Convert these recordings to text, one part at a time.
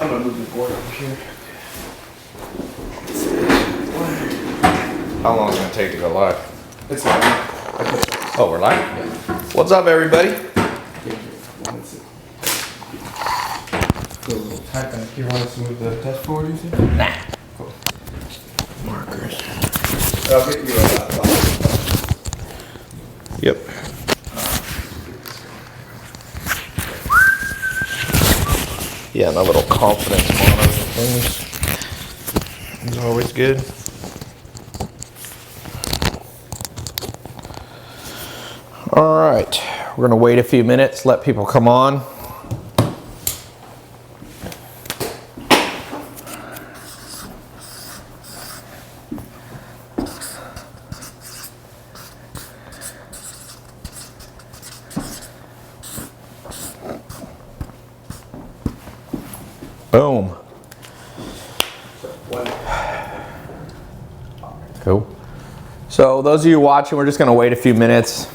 I'm gonna move the board over here. How long is it gonna take to go live? It's live. Oh, we're live? Yeah. What's up, everybody? Do a little type back here. Want us to move the test forward, you think? Nah. Cool. Markers. I'll get you a laptop. Yep. Yeah, and a little confidence monitor things is always good. All right, we're gonna wait a few minutes, let people come on. Boom. Cool. So those of you watching, we're just gonna wait a few minutes.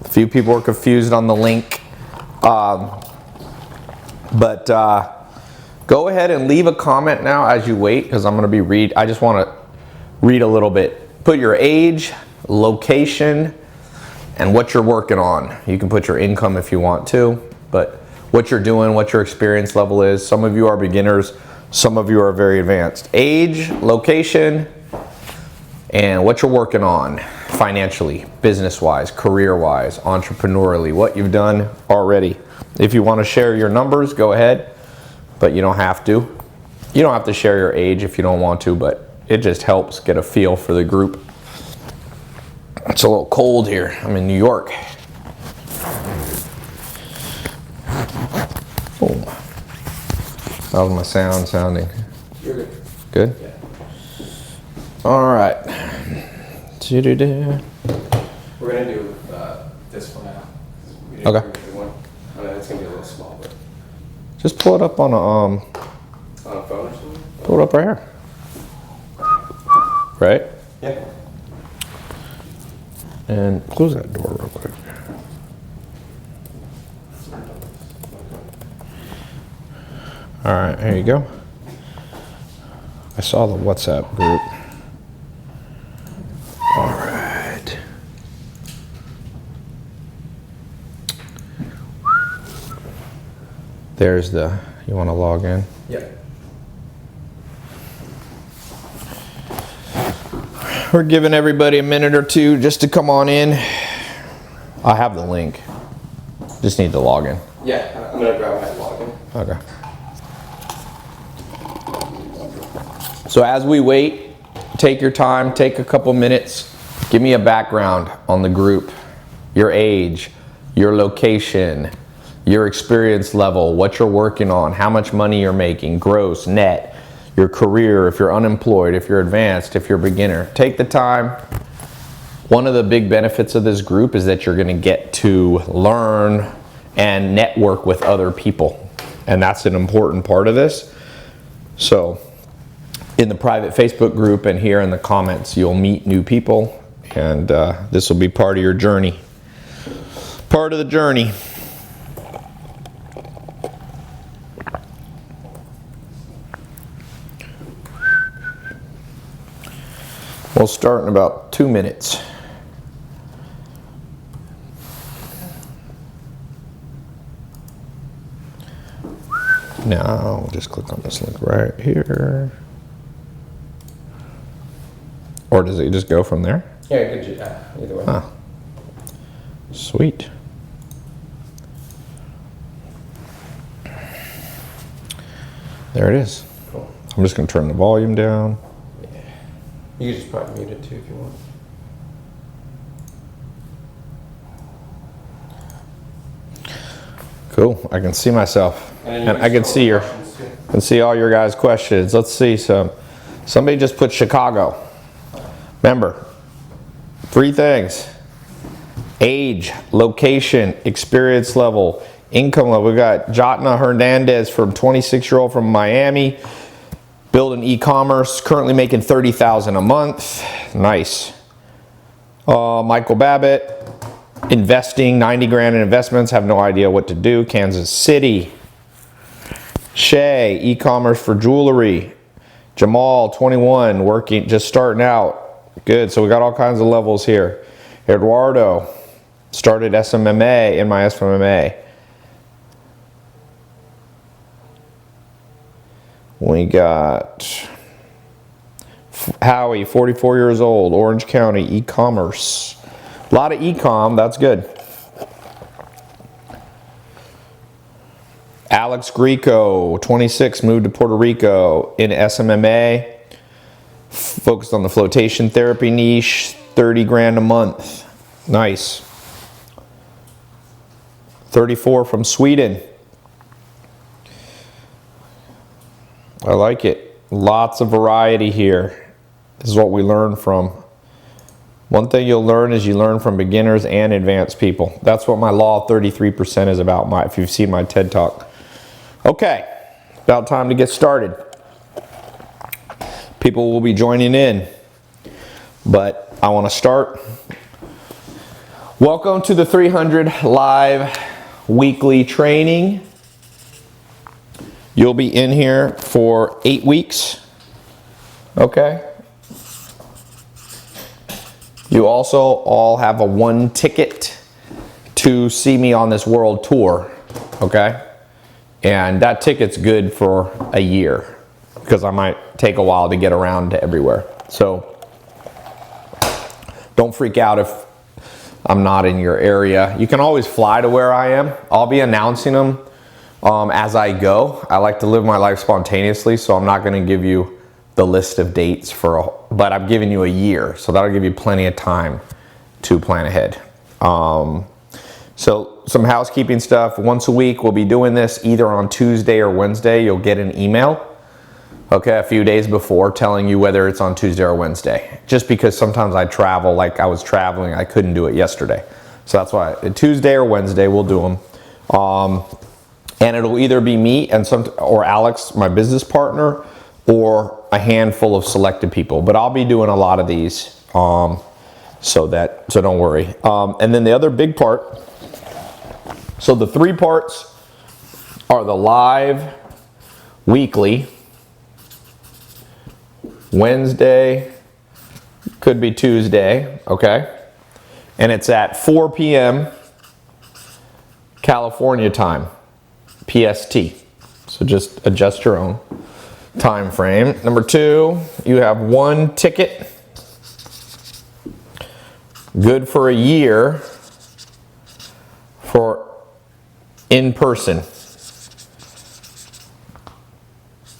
A few people were confused on the link. Go ahead and leave a comment now as you wait, because I'm gonna be I just wanna read a little bit. Put your age, location, and what you're working on. You can put your income if you want to, but what you're doing, what your experience level is. Some of you are beginners, some of you are very advanced. Age, location, and what you're working on financially, business-wise, career-wise, entrepreneurially, what you've done already. If you want to share your numbers, go ahead, but you don't have to. You don't have to share your age if you don't want to, but it just helps get a feel for the group. It's a little cold here. I'm in New York. Oh. How's my sound sounding? You're good. Good? Yeah. All right. We're gonna do this one now. Okay. It's gonna be a little small, but Just pull it up on a on a phone or something. pull it up right here. Right? Yeah. And close that door real quick. All right, here you go. I saw the WhatsApp group. All right. There's the, you want to log in? Yeah. We're giving everybody a minute or two just to come on in. I have the link. Just need to log in. Yeah, I'm gonna grab my login. Okay. So as we wait, take your time, take a couple minutes. Give me a background on the group, your age, your location, your experience level, what you're working on, how much money you're making, gross, net, your career, if you're unemployed, if you're advanced, if you're a beginner. Take the time. One of the big benefits of this group is that you're gonna get to learn and network with other people. And that's an important part of this. So in the private Facebook group and here in the comments, you'll meet new people, and this will be part of your journey. Part of the journey. We'll start in about 2 minutes. Now, we'll just click on this link right here. Or does it just go from there? Yeah, it could either way. Huh. Sweet. There it is. Cool. I'm just going to turn the volume down. Yeah. You can just probably mute it too if you want. Cool. I can see myself, And and I can see all your guys' questions. Let's see some. Somebody just put Chicago. Remember, 3 things: age, location, experience level, income level. We got Jotna Hernandez from 26-year-old from Miami, building e-commerce, currently making $30,000 a month. Nice. Michael Babbitt, investing, 90 grand in investments, have no idea what to do. Kansas City. Shay, e-commerce for jewelry. Jamal, 21, working, just starting out. Good, so we got all kinds of levels here. Eduardo, started SMMA, in my SMMA. We got Howie, 44 years old, Orange County, e-commerce. A lot of e-com, that's good. Alex Greco, 26, moved to Puerto Rico in SMMA. Focused on the flotation therapy niche, 30 grand a month. Nice. 34 from Sweden. I like it. Lots of variety here. This is what we learn from. One thing you'll learn is you learn from beginners and advanced people. That's what my law of 33% is about, if you've seen my TED Talk. Okay, about time to get started. People will be joining in, but I want to start. Welcome to the 300 live weekly training. You'll be in here for 8 weeks, okay? You also all have a 1 ticket to see me on this world tour, okay? And that ticket's good for a year because I might take a while to get around to everywhere. So don't freak out if I'm not in your area. You can always fly to where I am. I'll be announcing them as I go. I like to live my life spontaneously, so I'm not going to give you the list of dates but I'm giving you a year, so that'll give you plenty of time to plan ahead. So some housekeeping stuff. Once a week we'll be doing this either on Tuesday or Wednesday. You'll get an email, okay, a few days before telling you whether it's on Tuesday or Wednesday. Just because sometimes I travel, like I was traveling, I couldn't do it yesterday. So that's why Tuesday or Wednesday we'll do them. And it'll either be me or Alex, my business partner, or a handful of selected people. But I'll be doing a lot of these, so don't worry. And then the other big part, so the 3 parts are the live weekly, Wednesday, could be Tuesday, okay? And it's at 4 p.m. California time, PST. So just adjust your own time frame. Number 2, you have 1 ticket, good for a year for in-person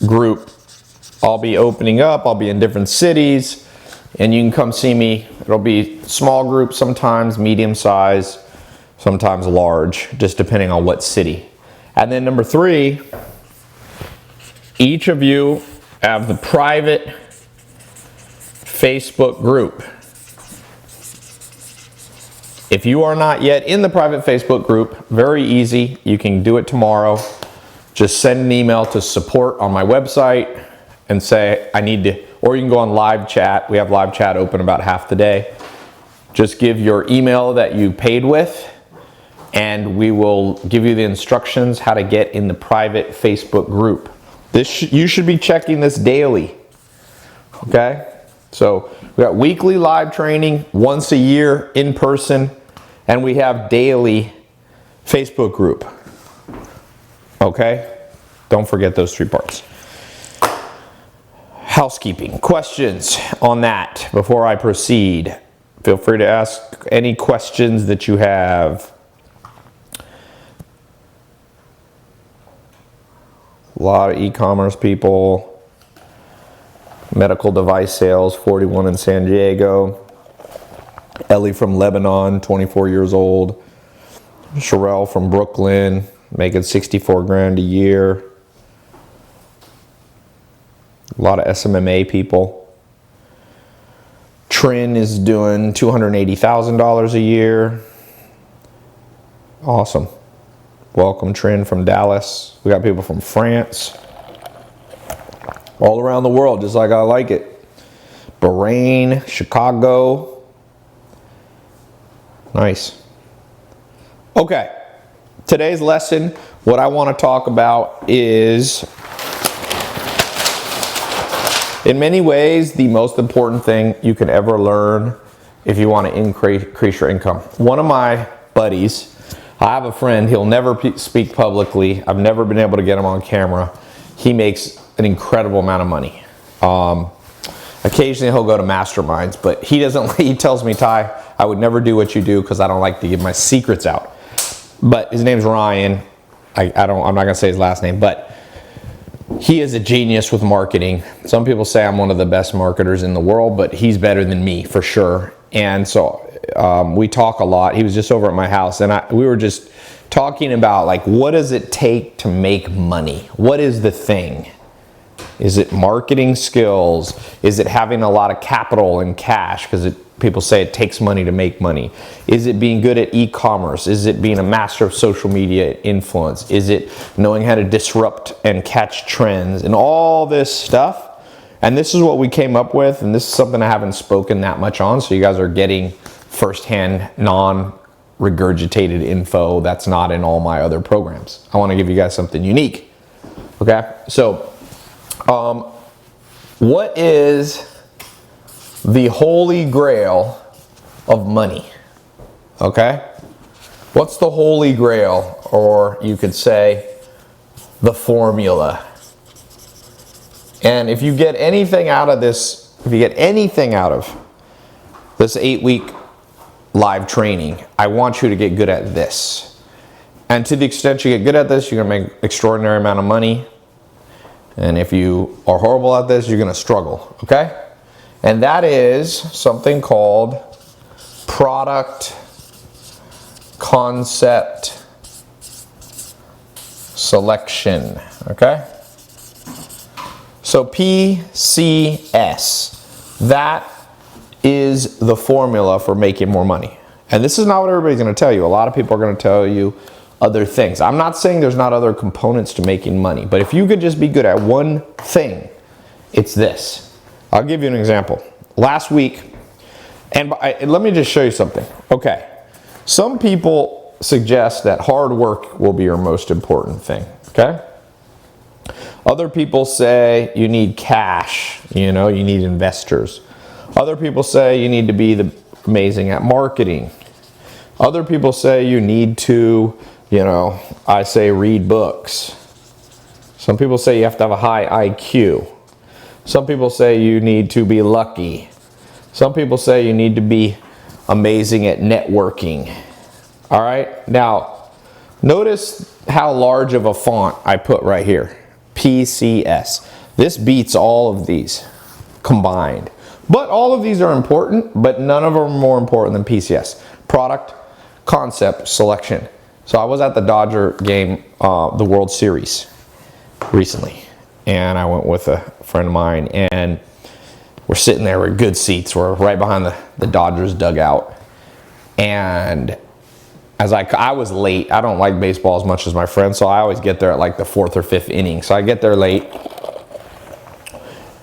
group. I'll be opening up, I'll be in different cities, and you can come see me. It'll be small groups sometimes, medium size, sometimes large, just depending on what city. And then number 3, each of you have the private Facebook group. If you are not yet in the private Facebook group, very easy. You can do it tomorrow. Just send an email to support on my website and say, I need to, or you can go on live chat. We have live chat open about half the day. Just give your email that you paid with, and we will give you the instructions how to get in the private Facebook group. You should be checking this daily, okay? So we got weekly live training, once a year in person, and we have daily Facebook group, okay? Don't forget those 3 parts. Housekeeping, questions on that before I proceed? Feel free to ask any questions that you have. A lot of e-commerce people. Medical device sales, 41 in San Diego. Ellie from Lebanon, 24 years old. Sherelle from Brooklyn, making 64 grand a year. A lot of SMMA people. Trin is doing $280,000 a year. Awesome. Welcome, Trin from Dallas. We got people from France. All around the world, just like I like it. Bahrain, Chicago. Nice. Okay. today's lesson, what I want to talk about is, in many ways, the most important thing you can ever learn if you want to increase your income. One of my buddies, I have a friend, he'll never speak publicly. I've never been able to get him on camera. He makes an incredible amount of money. Occasionally he'll go to masterminds, but he tells me, Tai, I would never do what you do because I don't like to give my secrets out. But his name's Ryan. I'm not gonna say his last name, but he is a genius with marketing. Some people say I'm one of the best marketers in the world, but he's better than me for sure. And so we talk a lot. He was just over at my house, and we were just talking about, like, what does it take to make money? What is the thing? Is it marketing skills? Is it having a lot of capital and cash? Because people say it takes money to make money. Is it being good at e-commerce? Is it being a master of social media influence? Is it knowing how to disrupt and catch trends and all this stuff? And this is what we came up with, and this is something I haven't spoken that much on, so you guys are getting firsthand, non-regurgitated info that's not in all my other programs. I want to give you guys something unique. Okay, so what is the holy grail of money? Okay, what's the holy grail, or you could say the formula? And if you get anything out of this, if you get anything out of this 8-week live training, I want you to get good at this. And to the extent you get good at this, you're gonna make an extraordinary amount of money. And if you are horrible at this, you're gonna struggle, okay? And that is something called product concept selection, okay? So PCS, that is the formula for making more money. And this is not what everybody's gonna tell you. A lot of people are gonna tell you other things. I'm not saying there's not other components to making money, but if you could just be good at one thing, it's this. I'll give you an example. Last week, and let me just show you something. Okay, some people suggest that hard work will be your most important thing, okay? Other people say you need cash, you need investors. Other people say you need to be amazing at marketing. Other people say you need to, I say read books. Some people say you have to have a high IQ. Some people say you need to be lucky. Some people say you need to be amazing at networking. All right, now notice how large of a font I put right here. PCS. This beats all of these combined. But all of these are important, but none of them are more important than PCS. Product concept selection. So I was at the Dodger game, the World Series recently, and I went with a friend of mine, and we're sitting there with good seats. We're right behind the Dodgers dugout. And as I was late. I don't like baseball as much as my friends, so I always get there at like the 4th or 5th inning. So I get there late,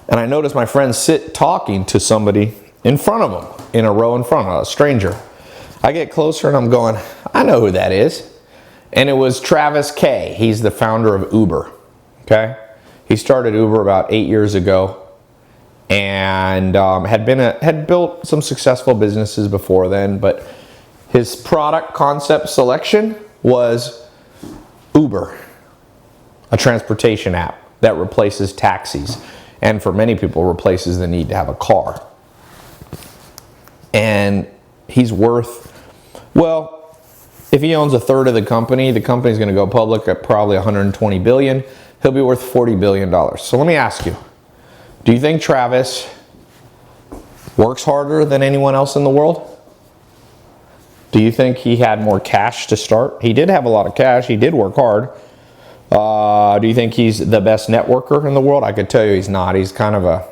and I notice my friend talking to somebody in front of him, in a row in front of a stranger. I get closer and I'm going, I know who that is. And it was Travis K. He's the founder of Uber, okay? He started Uber about 8 years ago, and had built some successful businesses before then, but his product concept selection was Uber, a transportation app that replaces taxis, and for many people replaces the need to have a car. And he's worth, well, if he owns a third of the company's going to go public at probably 120 billion. He'll be worth $40 billion. So let me ask you, do you think Travis works harder than anyone else in the world? Do you think he had more cash to start? He did have a lot of cash. He did work hard. Do you think he's the best networker in the world? I could tell you he's not. He's kind of a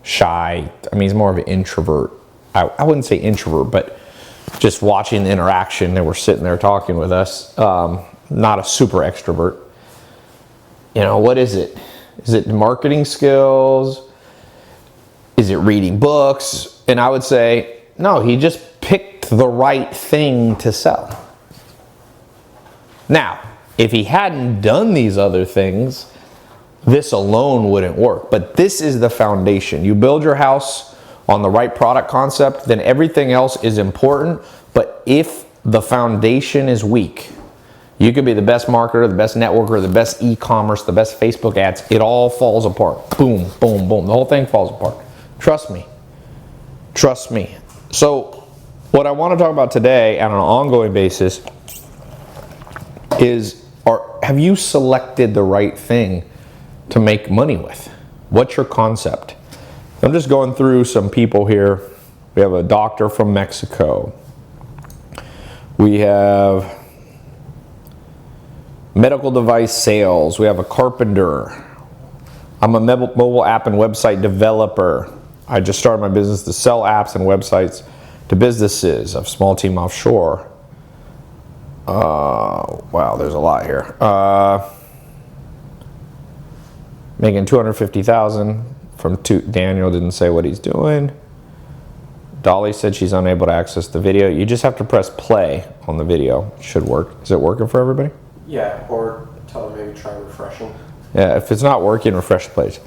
shy, he's more of an introvert. I wouldn't say introvert, but just watching the interaction, they were sitting there talking with us. Not a super extrovert. What is it? Is it marketing skills? Is it reading books? And I would say, no, he just picked the right thing to sell. Now, if he hadn't done these other things, this alone wouldn't work. But this is the foundation. You build your house on the right product concept, then everything else is important. But if the foundation is weak, you could be the best marketer, the best networker, the best e-commerce, the best Facebook ads. It all falls apart. Boom, boom, boom. The whole thing falls apart. Trust me. Trust me. So what I want to talk about today on an ongoing basis is, have you selected the right thing to make money with? What's your concept? I'm just going through some people here. We have a doctor from Mexico. We have medical device sales. We have a carpenter. I'm a mobile app and website developer. I just started my business to sell apps and websites to businesses. I have a small team offshore. Wow, there's a lot here. Making $250,000 from Daniel didn't say what he's doing. Dolly said she's unable to access the video. You just have to press play on the video. It should work. Is it working for everybody? Yeah, or tell them maybe try refreshing. Yeah, if it's not working, refresh the page.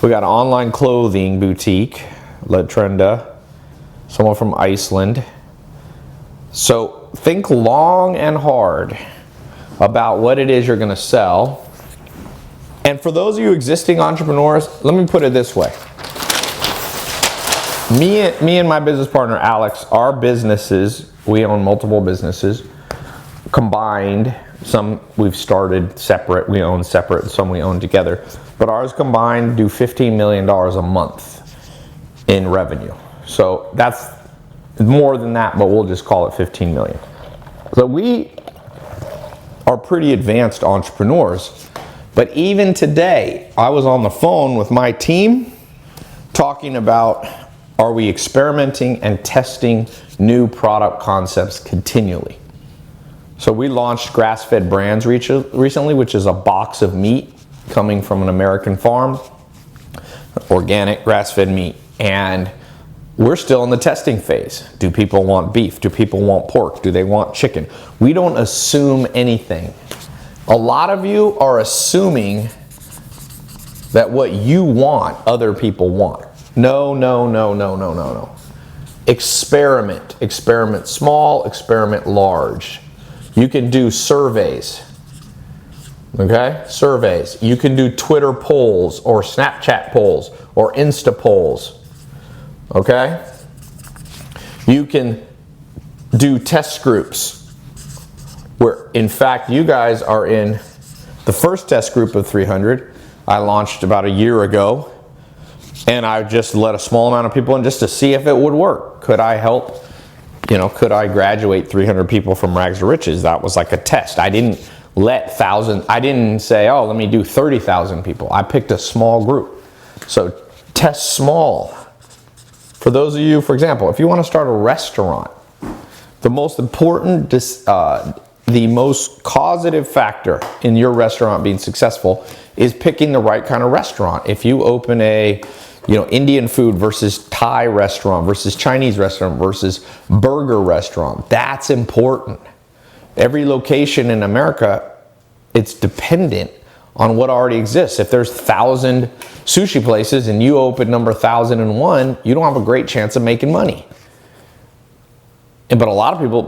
We got an online clothing boutique, Letrenda, someone from Iceland. So think long and hard about what it is you're going to sell. And for those of you existing entrepreneurs, let me put it this way. Me and my business partner, Alex, our businesses, we own multiple businesses, combined, some we've started separate, we own separate, and some we own together. But ours combined do $15 million a month in revenue. So that's more than that, but we'll just call it 15 million. So we are pretty advanced entrepreneurs. But even today, I was on the phone with my team talking about, are we experimenting and testing new product concepts continually? So we launched Grass-Fed Brands recently, which is a box of meat coming from an American farm, organic grass-fed meat. And we're still in the testing phase. Do people want beef? Do people want pork? Do they want chicken? We don't assume anything. A lot of you are assuming that what you want, other people want. No, no, no, no, no, no, no. Experiment. Experiment small, experiment large. You can do surveys. Okay? Surveys. You can do Twitter polls or Snapchat polls or Insta polls. Okay? You can do test groups where, in fact, you guys are in the first test group of 300. I launched about a year ago, and I just let a small amount of people in just to see if it would work. Could I help? You know, could I graduate 300 people from rags to riches? That was like a test. I didn't I didn't say, oh, let me do 30,000 people. I picked a small group. So test small. For those of you, for example, if you want to start a restaurant, the most important, the most causative factor in your restaurant being successful is picking the right kind of restaurant. If you open a, Indian food versus Thai restaurant versus Chinese restaurant versus burger restaurant, that's important. Every location in America, it's dependent on what already exists. If there's 1,000 sushi places and you open number 1,001, you don't have a great chance of making money. But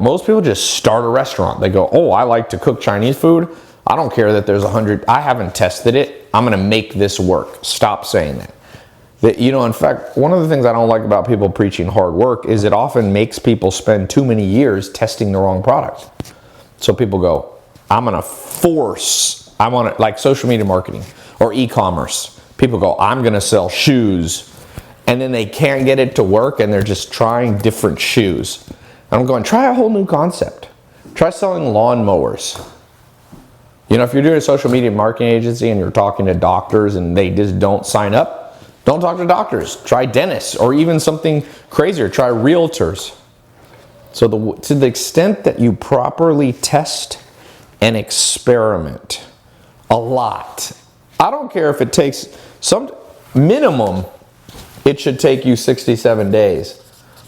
most people just start a restaurant. They go, oh, I like to cook Chinese food. I don't care that there's 100. I haven't tested it. I'm going to make this work. Stop saying that. In fact, one of the things I don't like about people preaching hard work is it often makes people spend too many years testing the wrong product. So people go, I'm going to force, I want it, like social media marketing or e-commerce. People go, I'm going to sell shoes. And then they can't get it to work and they're just trying different shoes. And I'm going, try a whole new concept. Try selling lawnmowers. If you're doing a social media marketing agency and you're talking to doctors and they just don't sign up, don't talk to doctors. Try dentists or even something crazier. Try realtors. So to the extent that you properly test and experiment a lot, I don't care if it takes minimum, it should take you 67 days.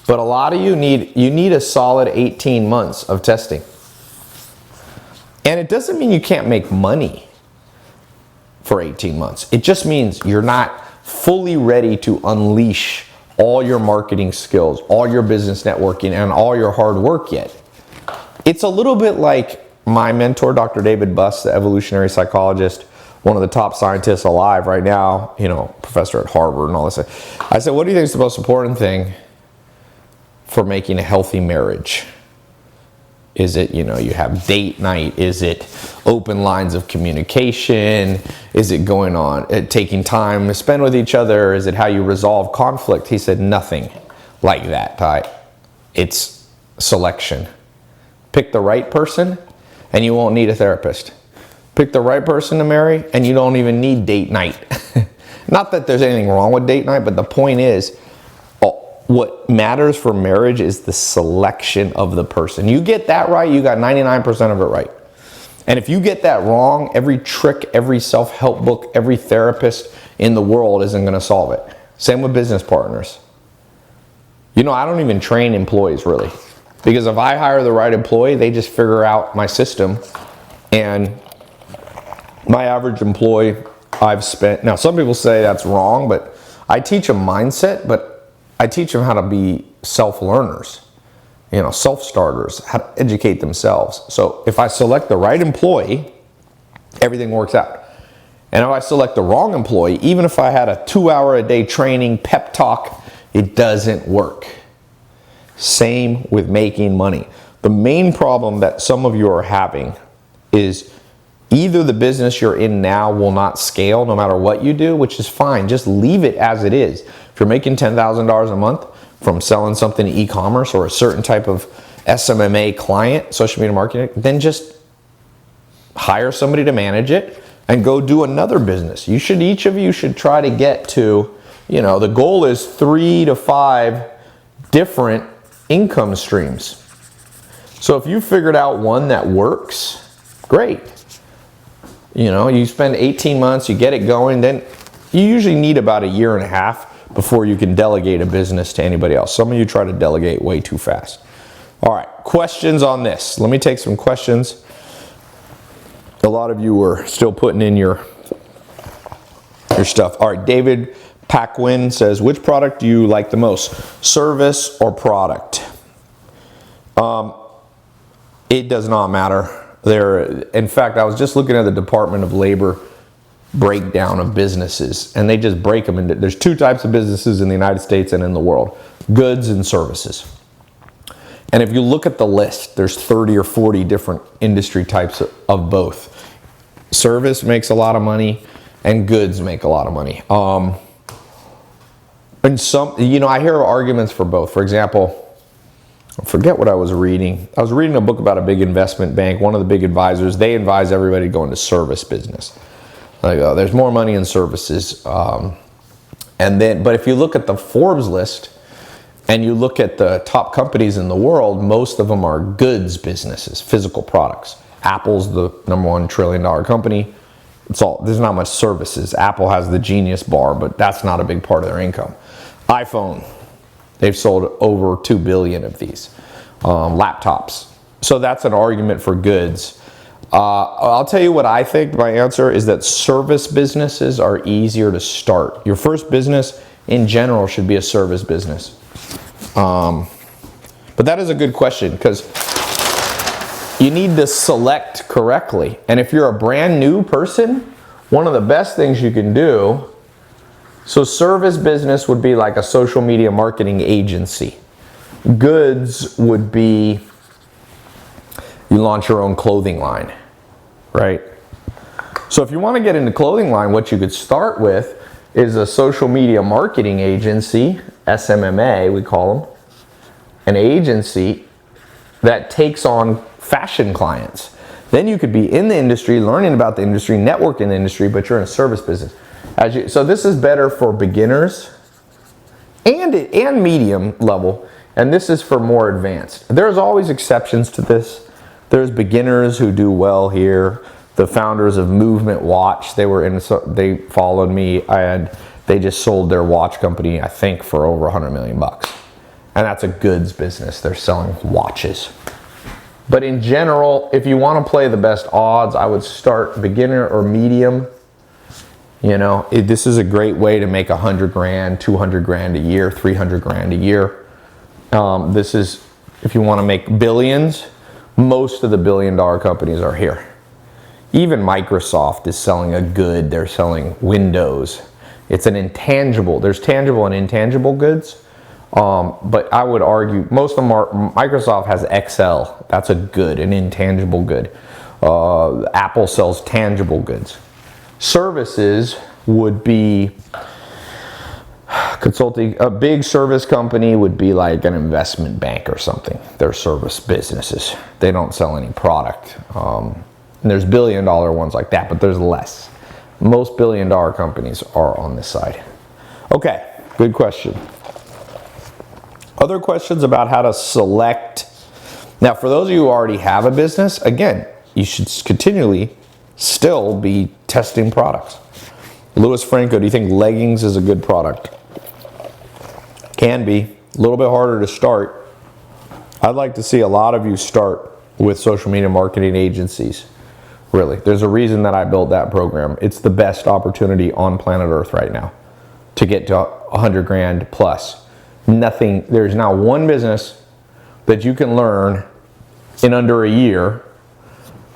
But a lot of you need a solid 18 months of testing. And it doesn't mean you can't make money for 18 months. It just means you're not fully ready to unleash all your marketing skills, all your business networking, and all your hard work yet. It's a little bit like my mentor, Dr. David Buss, the evolutionary psychologist, one of the top scientists alive right now, you know, professor at Harvard and all this. I said, what do you think is the most important thing for making a healthy marriage? Is it, you know, you have date night? Is it open lines of communication? Is it going on, taking time to spend with each other? Is it how you resolve conflict? He said, nothing like that, Tai. It's selection. Pick the right person and you won't need a therapist. Pick the right person to marry and you don't even need date night. Not that there's anything wrong with date night, but the point is, what matters for marriage is the selection of the person. You get that right, you got 99% of it right. And if you get that wrong, every trick, every self-help book, every therapist in the world isn't going to solve it. Same with business partners. You know, I don't even train employees really. Because if I hire the right employee, they just figure out my system. And my average employee I've spent, now some people say that's wrong, but I teach them mindset, but I teach them how to be self-learners, you know, self-starters, how to educate themselves. So if I select the right employee, everything works out. And if I select the wrong employee, even if I had a 2-hour-a-day training pep talk, it doesn't work. Same with making money. The main problem that some of you are having is either the business you're in now will not scale no matter what you do, which is fine. Just leave it as it is. If you're making $10,000 a month from selling something in e-commerce or a certain type of SMMA client, social media marketing, then just hire somebody to manage it and go do another business. Each of you should try to get to, you know, the goal is 3 to 5 different income streams. So if you figured out one that works, great. You know, you spend 18 months, you get it going, then you usually need about 1.5 years before you can delegate a business to anybody else. Some of you try to delegate way too fast. All right, questions on this. Let me take some questions. A lot of you are still putting in your stuff. All right, David Paquin says, which product do you like the most, service or product? It does not matter. In fact, I was just looking at the Department of Labor breakdown of businesses, and they just break them into, there's 2 types of businesses in the United States and in the world, goods and services. And if you look at the list, there's 30 or 40 different industry types of both. Service makes a lot of money and goods make a lot of money. And some, you know, I hear arguments for both. For example, I forget what I was reading. I was reading a book about a big investment bank. One of the big advisors, they advise everybody to go into service business. Like, there's more money in services. But if you look at the Forbes list and you look at the top companies in the world, most of them are goods businesses, physical products. Apple's the #1 trillion-dollar company. There's not much services. Apple has the Genius Bar, but that's not a big part of their income. iPhone, they've sold over 2 billion of these. Laptops. So that's an argument for goods. I'll tell you what I think. My answer is that service businesses are easier to start. Your first business in general should be a service business. But that is a good question because you need to select correctly. And if you're a brand new person, one of the best things you can do, so service business would be like a social media marketing agency. Goods would be, you launch your own clothing line, right? So if you want to get into clothing line, what you could start with is a social media marketing agency, SMMA we call them, an agency that takes on fashion clients. Then you could be in the industry, learning about the industry, networking in the industry, but you're in a service business. So this is better for beginners and medium level, and this is for more advanced. There's always exceptions to this. There's beginners who do well here. The founders of Movement Watch, they followed me, and they just sold their watch company, I think, for over $100 million. And that's a goods business. They're selling watches. But in general, if you want to play the best odds, I would start beginner or medium. You know, this is a great way to make 100 grand, 200 grand a year, 300 grand a year. This is, if you want to make billions, most of the billion-dollar companies are here. Even Microsoft is selling a good, they're selling Windows. It's an intangible, there's tangible and intangible goods. But I would argue most of them are, Microsoft has Excel, that's a good, an intangible good. Apple sells tangible goods. Services would be consulting. A big service company would be like an investment bank or something. They're service businesses. They don't sell any product. And there's billion-dollar ones like that, but there's less. Most billion-dollar companies are on this side. Okay, good question. Other questions about how to select. Now, for those of you who already have a business, again, you should continually still be testing products. Louis Franco, do you think leggings is a good product? Can be. A little bit harder to start. I'd like to see a lot of you start with social media marketing agencies. Really. There's a reason that I built that program. It's the best opportunity on planet Earth right now to get to 100 grand plus. Nothing, there's now one business that you can learn in under a year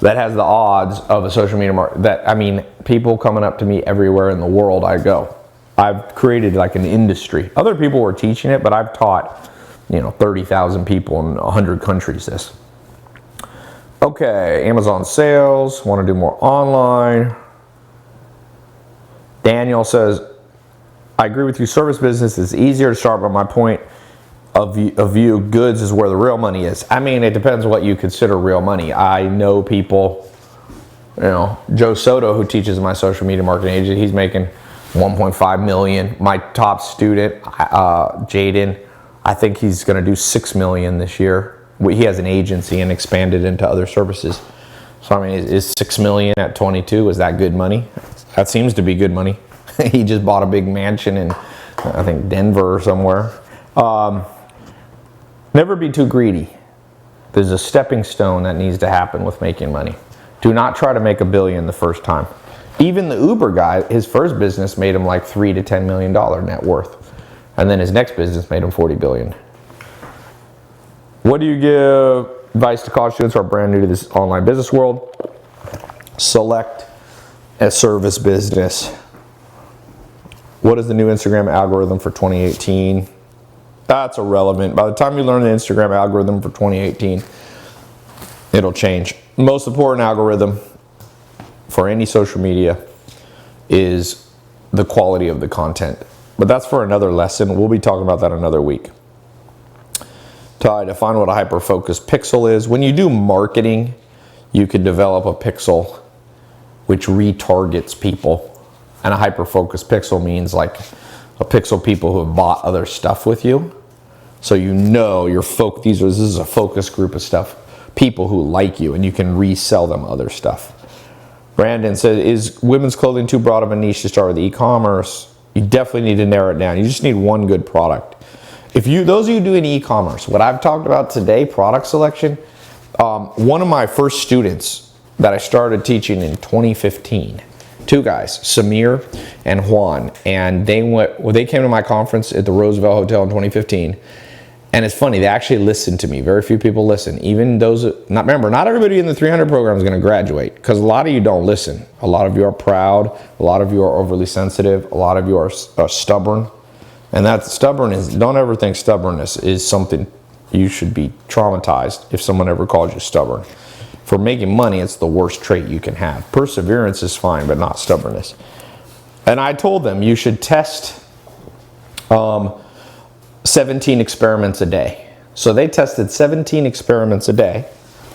that has the odds of a social media market. That, I mean, people coming up to me everywhere in the world I go. I've created like an industry. Other people were teaching it, but I've taught, 30,000 people in 100 countries this. Okay, Amazon sales, want to do more online. Daniel says, I agree with you, service business is easier to start, but my point of view, goods is where the real money is. I mean, it depends what you consider real money. I know people, Joe Soto, who teaches my social media marketing agency, he's making 1.5 million. My top student, Jaden, I think he's going to do 6 million this year. He has an agency and expanded into other services. So, I mean, is 6 million at 22, is that good money? That seems to be good money. He just bought a big mansion in, I think, Denver or somewhere. Never be too greedy. There's a stepping stone that needs to happen with making money. Do not try to make $1 billion the first time. Even the Uber guy, his first business made him like $3 to $10 million net worth. And then his next business made him 40 billion. What do you give advice to college students who are brand new to this online business world? Select a service business. What is the new Instagram algorithm for 2018? That's irrelevant. By the time you learn the Instagram algorithm for 2018, it'll change. Most important algorithm for any social media is the quality of the content. But that's for another lesson. We'll be talking about that another week. To define what a hyper-focused pixel is. When you do marketing, you can develop a pixel which retargets people. And a hyper-focused pixel means like a pixel people who have bought other stuff with you. So this is a focus group of stuff. People who like you, and you can resell them other stuff. Brandon said, is women's clothing too broad of a niche to start with e-commerce? You definitely need to narrow it down. You just need one good product. Those of you doing e-commerce, what I've talked about today, product selection, one of my first students that I started teaching in 2015, two guys, Samir and Juan, and they came to my conference at the Roosevelt Hotel in 2015. And it's funny, they actually listened to me. Very few people listen. Even those, not everybody in the 300 program is going to graduate, because a lot of you don't listen. A lot of you are proud. A lot of you are overly sensitive. A lot of you are stubborn. And don't ever think stubbornness is something you should be traumatized if someone ever calls you stubborn. For making money, it's the worst trait you can have. Perseverance is fine, but not stubbornness. And I told them you should test 17 experiments a day. So they tested 17 experiments a day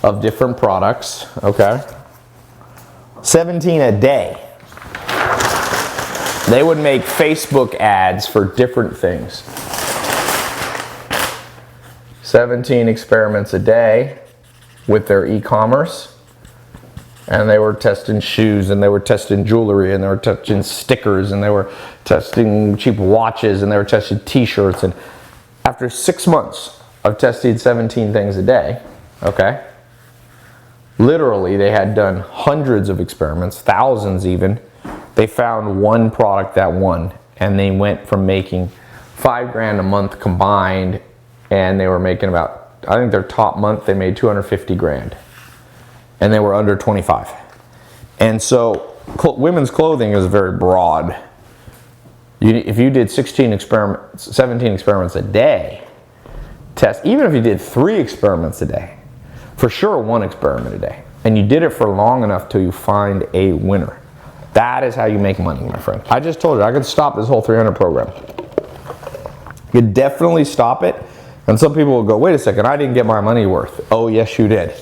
of different products, okay? 17 a day. They would make Facebook ads for different things. 17 experiments a day with their e-commerce. And they were testing shoes, and they were testing jewelry, and they were testing stickers, and they were testing cheap watches, and they were testing t-shirts. And after 6 months of testing 17 things a day, okay, Literally, they had done hundreds of experiments, thousands even. They found one product that won, and they went from making $5,000 a month combined, and they were making about, I think their top month they made 250 grand, and they were under 25. And so women's clothing is very broad. If you did 17 experiments a day, even if you did 3 experiments a day, for sure 1 experiment a day, and you did it for long enough till you find a winner. That is how you make money, my friend. I just told you, I could stop this whole 300 program. You could definitely stop it, and some people will go, wait a second, I didn't get my money worth. Oh, yes, you did.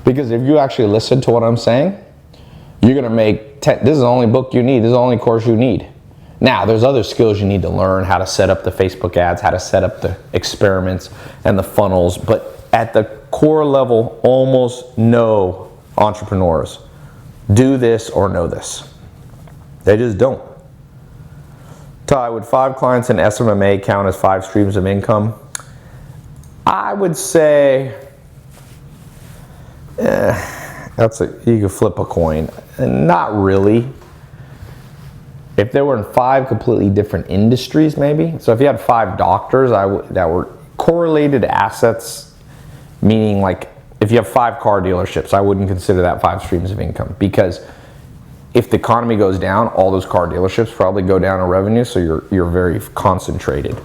Because if you actually listen to what I'm saying, you're gonna make, this is the only book you need, this is the only course you need. Now, there's other skills you need to learn, how to set up the Facebook ads, how to set up the experiments and the funnels, but at the core level, almost no entrepreneurs do this or know this. They just don't. Tai, would 5 clients in SMMA count as 5 streams of income? I would say, you could flip a coin. Not really. If they were in 5 completely different industries, maybe. So if you had 5 doctors that were correlated assets, meaning like if you have 5 car dealerships, I wouldn't consider that 5 streams of income, because if the economy goes down, all those car dealerships probably go down in revenue, so you're very concentrated.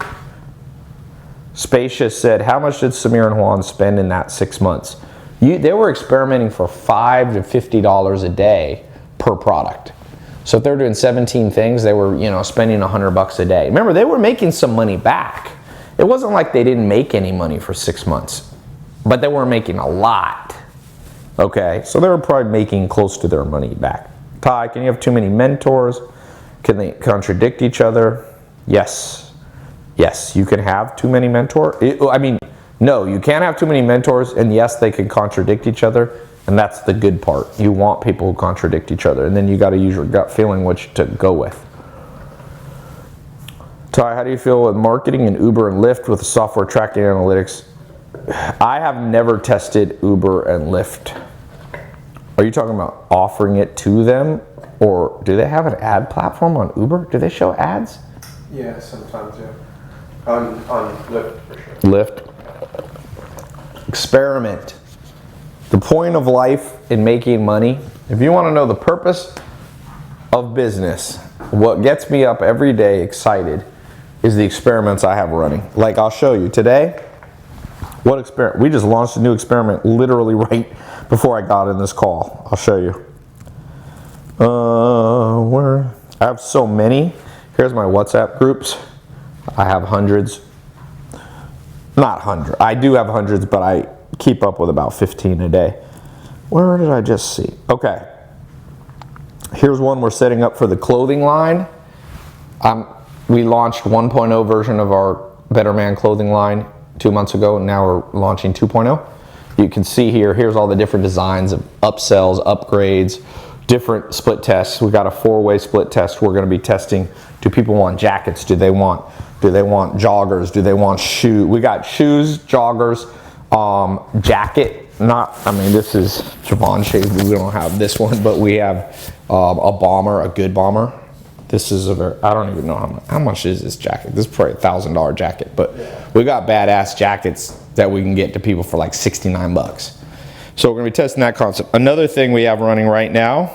Spacious said, how much did Samir and Juan spend in that 6 months? They were experimenting for $5 to $50 a day per product. So if they were doing 17 things, they were, spending $100 a day. Remember, they were making some money back. It wasn't like they didn't make any money for 6 months, but they weren't making a lot. Okay, so they were probably making close to their money back. Tai, can you have too many mentors? Can they contradict each other? Yes. Yes, you can have too many mentors. No, you can't have too many mentors, and yes, they can contradict each other, and that's the good part. You want people who contradict each other, and then you got to use your gut feeling which to go with. Tai, how do you feel with marketing and Uber and Lyft with the software tracking analytics? I have never tested Uber and Lyft. Are you talking about offering it to them, or do they have an ad platform on Uber? Do they show ads? Yeah, sometimes, yeah. On Lyft, for sure. Lyft. Experiment. The point of life in making money, if you want to know the purpose of business, what gets me up every day excited is the experiments I have running. Like I'll show you today. What experiment? We just launched a new experiment literally right before I got in this call. I'll show you. Where? I have so many. Here's my WhatsApp groups. I have hundreds. Not hundreds. I do have hundreds, but I keep up with about 15 a day. Where did I just see? Okay. Here's one we're setting up for the clothing line. We launched 1.0 version of our Better Man clothing line 2 months ago, and now we're launching 2.0. You can see here's all the different designs of upsells, upgrades, different split tests. We got a 4-way split test we're going to be testing. Do people want jackets? Do they want joggers? Do they want shoes? We got shoes, joggers, jacket. This is Givenchy. We don't have this one, but we have a bomber, a good bomber. This is I don't even know how much is this jacket. This is probably $1,000 jacket, but we got badass jackets that we can get to people for like $69. So we're gonna be testing that concept. Another thing we have running right now,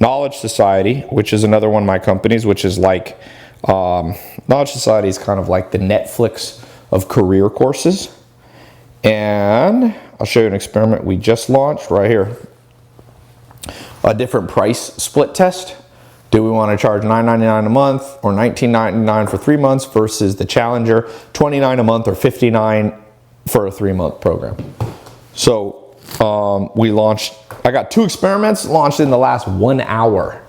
Knowledge Society, which is another one of my companies, which is like, Knowledge Society is kind of like the Netflix of career courses. And I'll show you an experiment we just launched right here. A different price split test. Do we want to charge $9.99 a month or $19.99 for 3 months versus the Challenger, $29 a month or $59 for a 3-month program? So we launched, I got 2 experiments launched in the last 1 hour.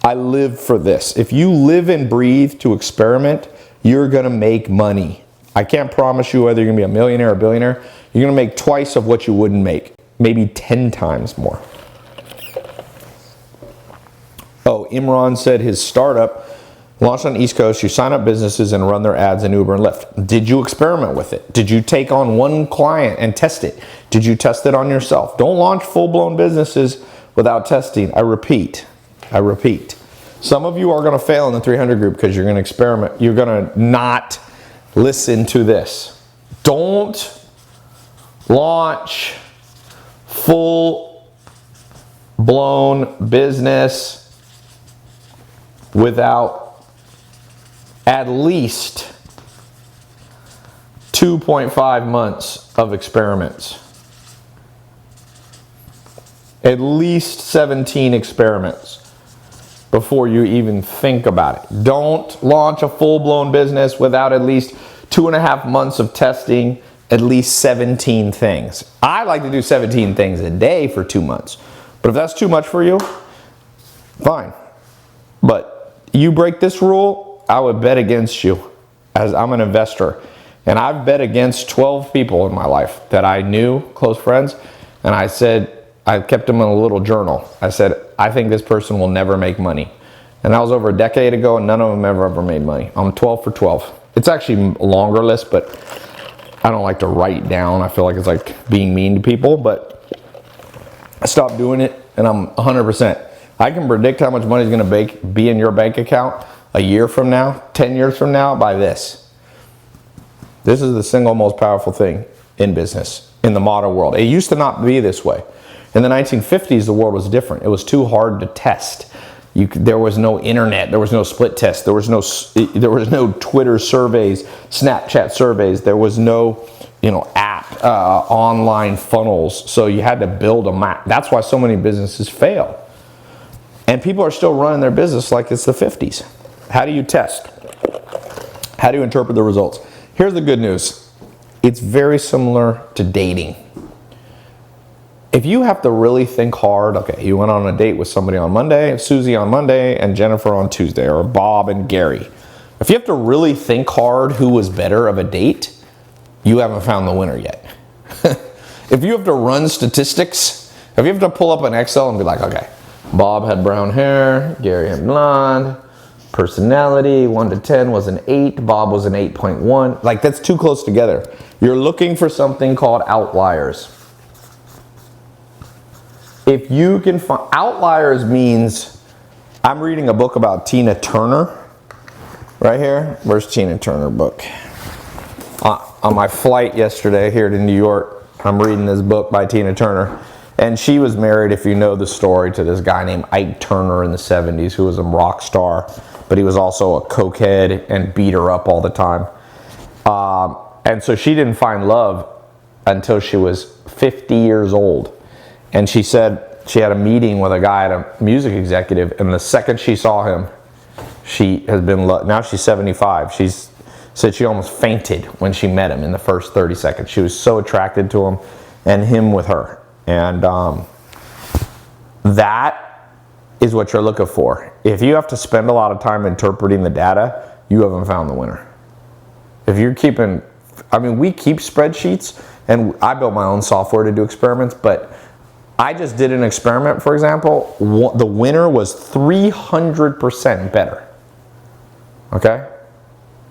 I live for this. If you live and breathe to experiment, you're gonna make money. I can't promise you whether you're gonna be a millionaire or a billionaire. You're gonna make twice of what you wouldn't make, maybe 10 times more. Oh, Imran said his startup Launched on the East Coast, you sign up businesses and run their ads in Uber and Lyft. Did you experiment with it? Did you take on one client and test it? Did you test it on yourself? Don't launch full-blown businesses without testing. I repeat. Some of you are going to fail in the 300 group because you're going to experiment. You're going to not listen to this. Don't launch full-blown business without at least 2.5 months of experiments. At least 17 experiments before you even think about it. Don't launch a full-blown business without at least 2.5 months of testing at least 17 things. I like to do 17 things a day for 2 months. But if that's too much for you, fine. But you break this rule, I would bet against you, as I'm an investor. And I've bet against 12 people in my life that I knew, close friends, and I said, I kept them in a little journal. I said, I think this person will never make money. And that was over a decade ago, and none of them ever made money. I'm 12 for 12. It's actually a longer list, but I don't like to write down. I feel like it's like being mean to people, but I stopped doing it, and I'm 100%. I can predict how much money is going to be in your bank account a year from now, 10 years from now, by this. This is the single most powerful thing in business, in the modern world. It used to not be this way. In the 1950s, the world was different. It was too hard to test. There was no internet. There was no split test. There was no Twitter surveys, Snapchat surveys. There was no, app, online funnels. So you had to build a map. That's why so many businesses fail. And people are still running their business like it's the 50s. How do you test? How do you interpret the results? Here's the good news. It's very similar to dating. If you have to really think hard, okay, you went on a date with somebody on Monday, Susie on Monday, and Jennifer on Tuesday, or Bob and Gary. If you have to really think hard who was better of a date, you haven't found the winner yet. If you have to run statistics, if you have to pull up an Excel and be like, okay, Bob had brown hair, Gary had blonde, personality, 1 to 10 was an 8, Bob was an 8.1. Like, that's too close together. You're looking for something called outliers. If you can find outliers, means I'm reading a book about Tina Turner right here. Where's Tina Turner book? On my flight yesterday here to New York, I'm reading this book by Tina Turner. And she was married, if you know the story, to this guy named Ike Turner in the 70s, who was a rock star, but he was also a cokehead and beat her up all the time. And so she didn't find love until she was 50 years old. And she said she had a meeting with a guy, a music executive, and the second she saw him, she has been, now she's 75. She's said she almost fainted when she met him in the first 30 seconds. She was so attracted to him and him with her. And that is what you're looking for. If you have to spend a lot of time interpreting the data, you haven't found the winner. If you're keeping, we keep spreadsheets, and I built my own software to do experiments, but I just did an experiment, for example. The winner was 300% better. Okay?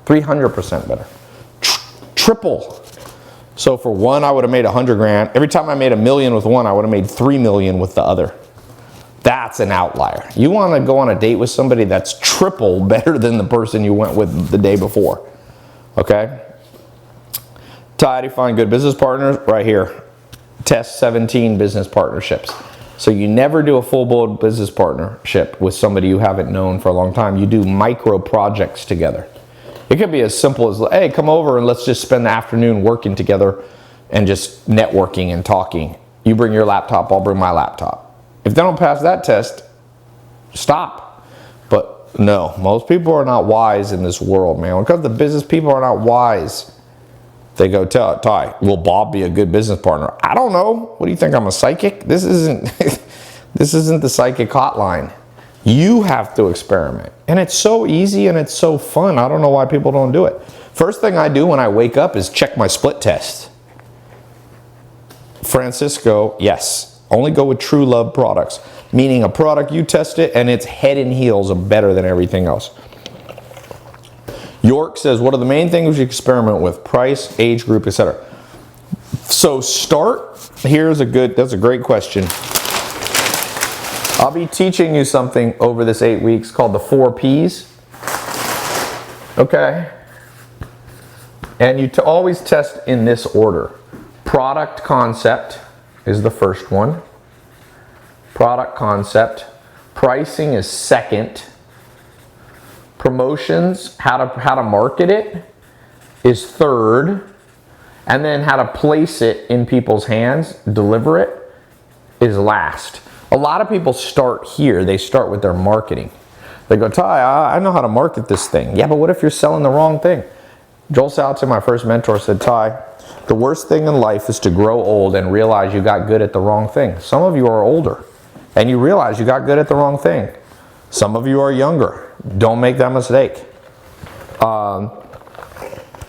300% better. Triple. So for one, I would have made 100 grand. Every time I made $1 million with one, I would have made 3 million with the other. That's an outlier. You want to go on a date with somebody that's triple better than the person you went with the day before. Okay? Tai, how do you find good business partners? Right here. Test 17 business partnerships. So you never do a full-blown business partnership with somebody you haven't known for a long time. You do micro projects together. It could be as simple as, hey, come over and let's just spend the afternoon working together and just networking and talking. You bring your laptop, I'll bring my laptop. If they don't pass that test, stop. But no, most people are not wise in this world, man. When it comes to business, people are not wise. They go, Tai, will Bob be a good business partner? I don't know. What do you think? I'm a psychic? This isn't the psychic hotline. You have to experiment. And it's so easy and it's so fun. I don't know why people don't do it. First thing I do when I wake up is check my split test. Francisco, yes. Only go with true love products. Meaning a product, you test it and it's head and heels better than everything else. York says, what are the main things you experiment with? Price, age group, etc. So that's a great question. I'll be teaching you something over this 8 weeks called the 4 Ps. Okay? And you always test in this order. Product concept is the first one. Product concept. Pricing is second. Promotions, how to market it, is third. And then how to place it in people's hands, deliver it, is last. A lot of people start here. They start with their marketing. They go, Tai, I know how to market this thing. Yeah, but what if you're selling the wrong thing? Joel Salatin, my first mentor, said, Tai, the worst thing in life is to grow old and realize you got good at the wrong thing. Some of you are older and you realize you got good at the wrong thing. Some of you are younger. Don't make that mistake.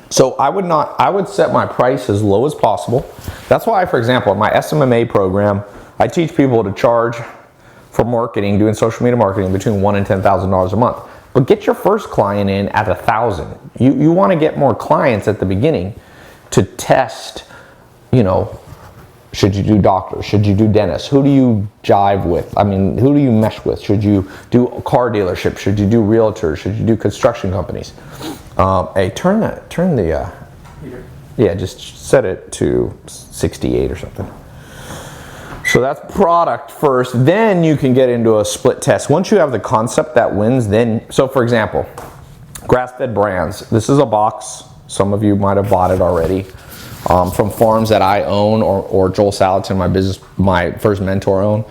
So I would set my price as low as possible. That's why, for example, in my SMMA program, I teach people to charge for marketing, doing social media marketing, between $1,000 and $10,000 a month. But get your first client in at $1,000. You want to get more clients at the beginning to test, should you do doctors? Should you do dentists? Who do you jive with? I mean, who do you mesh with? Should you do a car dealership? Should you do realtors? Should you do construction companies? Hey, turn the Here. yeah, just set it to 68 or something. So that's product first, then you can get into a split test. Once you have the concept that wins, then, so for example, grass-fed brands. This is a box, some of you might have bought it already, from farms that I own or Joel Salatin, my first mentor, owned.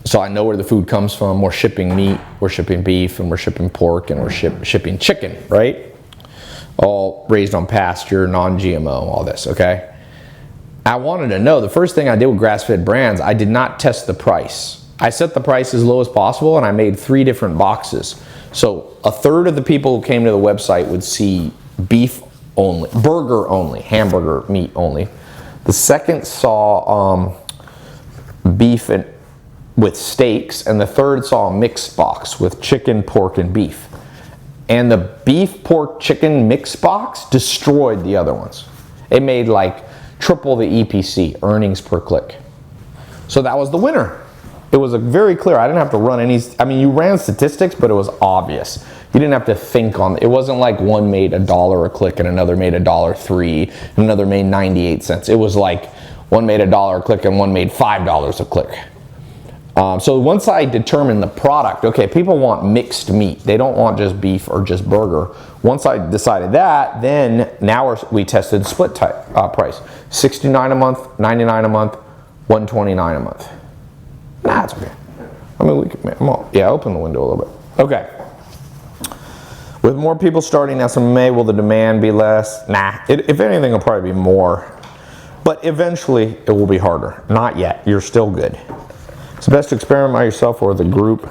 So I know where the food comes from. We're shipping meat, we're shipping beef, and we're shipping pork, and we're shipping chicken, right? All raised on pasture, non-GMO, all this, okay? I wanted to know, the first thing I did with grass-fed brands, I did not test the price. I set the price as low as possible, and I made 3 different boxes. So a third of the people who came to the website would see beef only, burger only, hamburger meat only. The second saw beef with steaks, and the third saw a mixed box with chicken, pork, and beef. And the beef, pork, chicken mixed box destroyed the other ones. It made like triple the EPC, earnings per click. So that was the winner. It was very clear. I didn't have to run any, you ran statistics, but it was obvious. You didn't have to think on it. It wasn't like one made $1 a click and another made $1.03 and another made 98 cents. It was like one made $1 a click and one made $5 a click. So once I determined the product, okay, people want mixed meat. They don't want just beef or just burger. Once I decided that, then now we tested split type price. $69 a month, $99 a month, $129 a month. Nah, it's okay. Open the window a little bit. Okay. With more people starting SMA, will the demand be less? Nah, if anything, it'll probably be more. But eventually, it will be harder. Not yet. You're still good. It's best to experiment by yourself or with a group.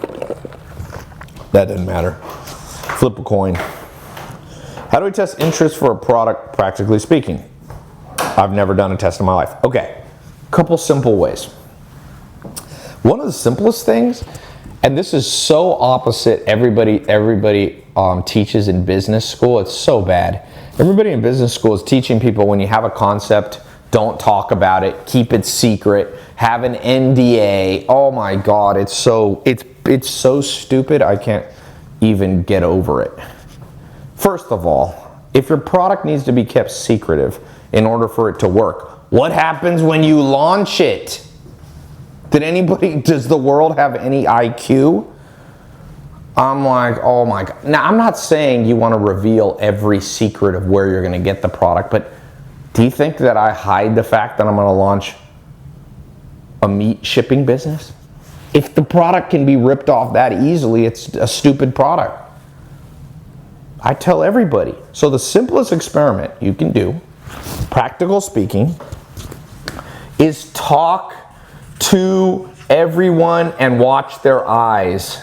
That doesn't matter. Flip a coin. How do we test interest for a product, practically speaking? I've never done a test in my life. Okay, couple simple ways. One of the simplest things, and this is so opposite everybody teaches in business school, it's so bad. Everybody in business school is teaching people when you have a concept, don't talk about it, keep it secret, have an NDA. Oh my God, it's so stupid, I can't even get over it. First of all, if your product needs to be kept secretive in order for it to work, what happens when you launch it? Does the world have any IQ? I'm like, oh my God. Now, I'm not saying you want to reveal every secret of where you're going to get the product, but do you think that I hide the fact that I'm going to launch a meat shipping business? If the product can be ripped off that easily, it's a stupid product. I tell everybody. So the simplest experiment you can do, practical speaking, is talk to everyone and watch their eyes.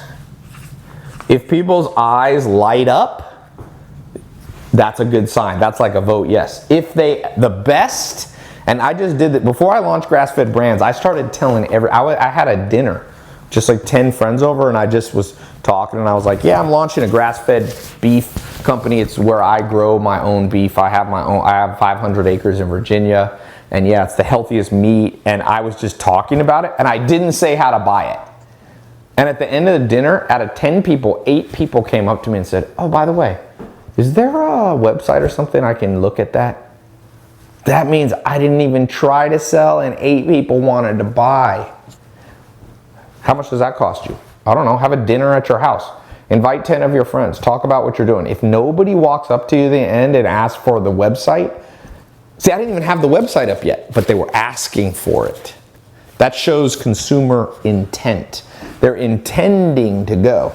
If people's eyes light up, that's a good sign. That's like a vote yes. If the best, and I just did it before I launched Grass-Fed Brands, I started telling I had a dinner, just like 10 friends over, and I just was talking, and I was like, yeah, I'm launching a grass-fed beef company. It's where I grow my own beef. I have 500 acres in Virginia, and yeah, it's the healthiest meat. And I was just talking about it, and I didn't say how to buy it. And at the end of the dinner, out of 10 people, 8 people came up to me and said, oh, by the way, is there a website or something I can look at that? That means I didn't even try to sell, and 8 people wanted to buy. How much does that cost you? I don't know. Have a dinner at your house. Invite 10 of your friends. Talk about what you're doing. If nobody walks up to you at the end and asks for the website, see, I didn't even have the website up yet, but they were asking for it. That shows consumer intent. They're intending to go.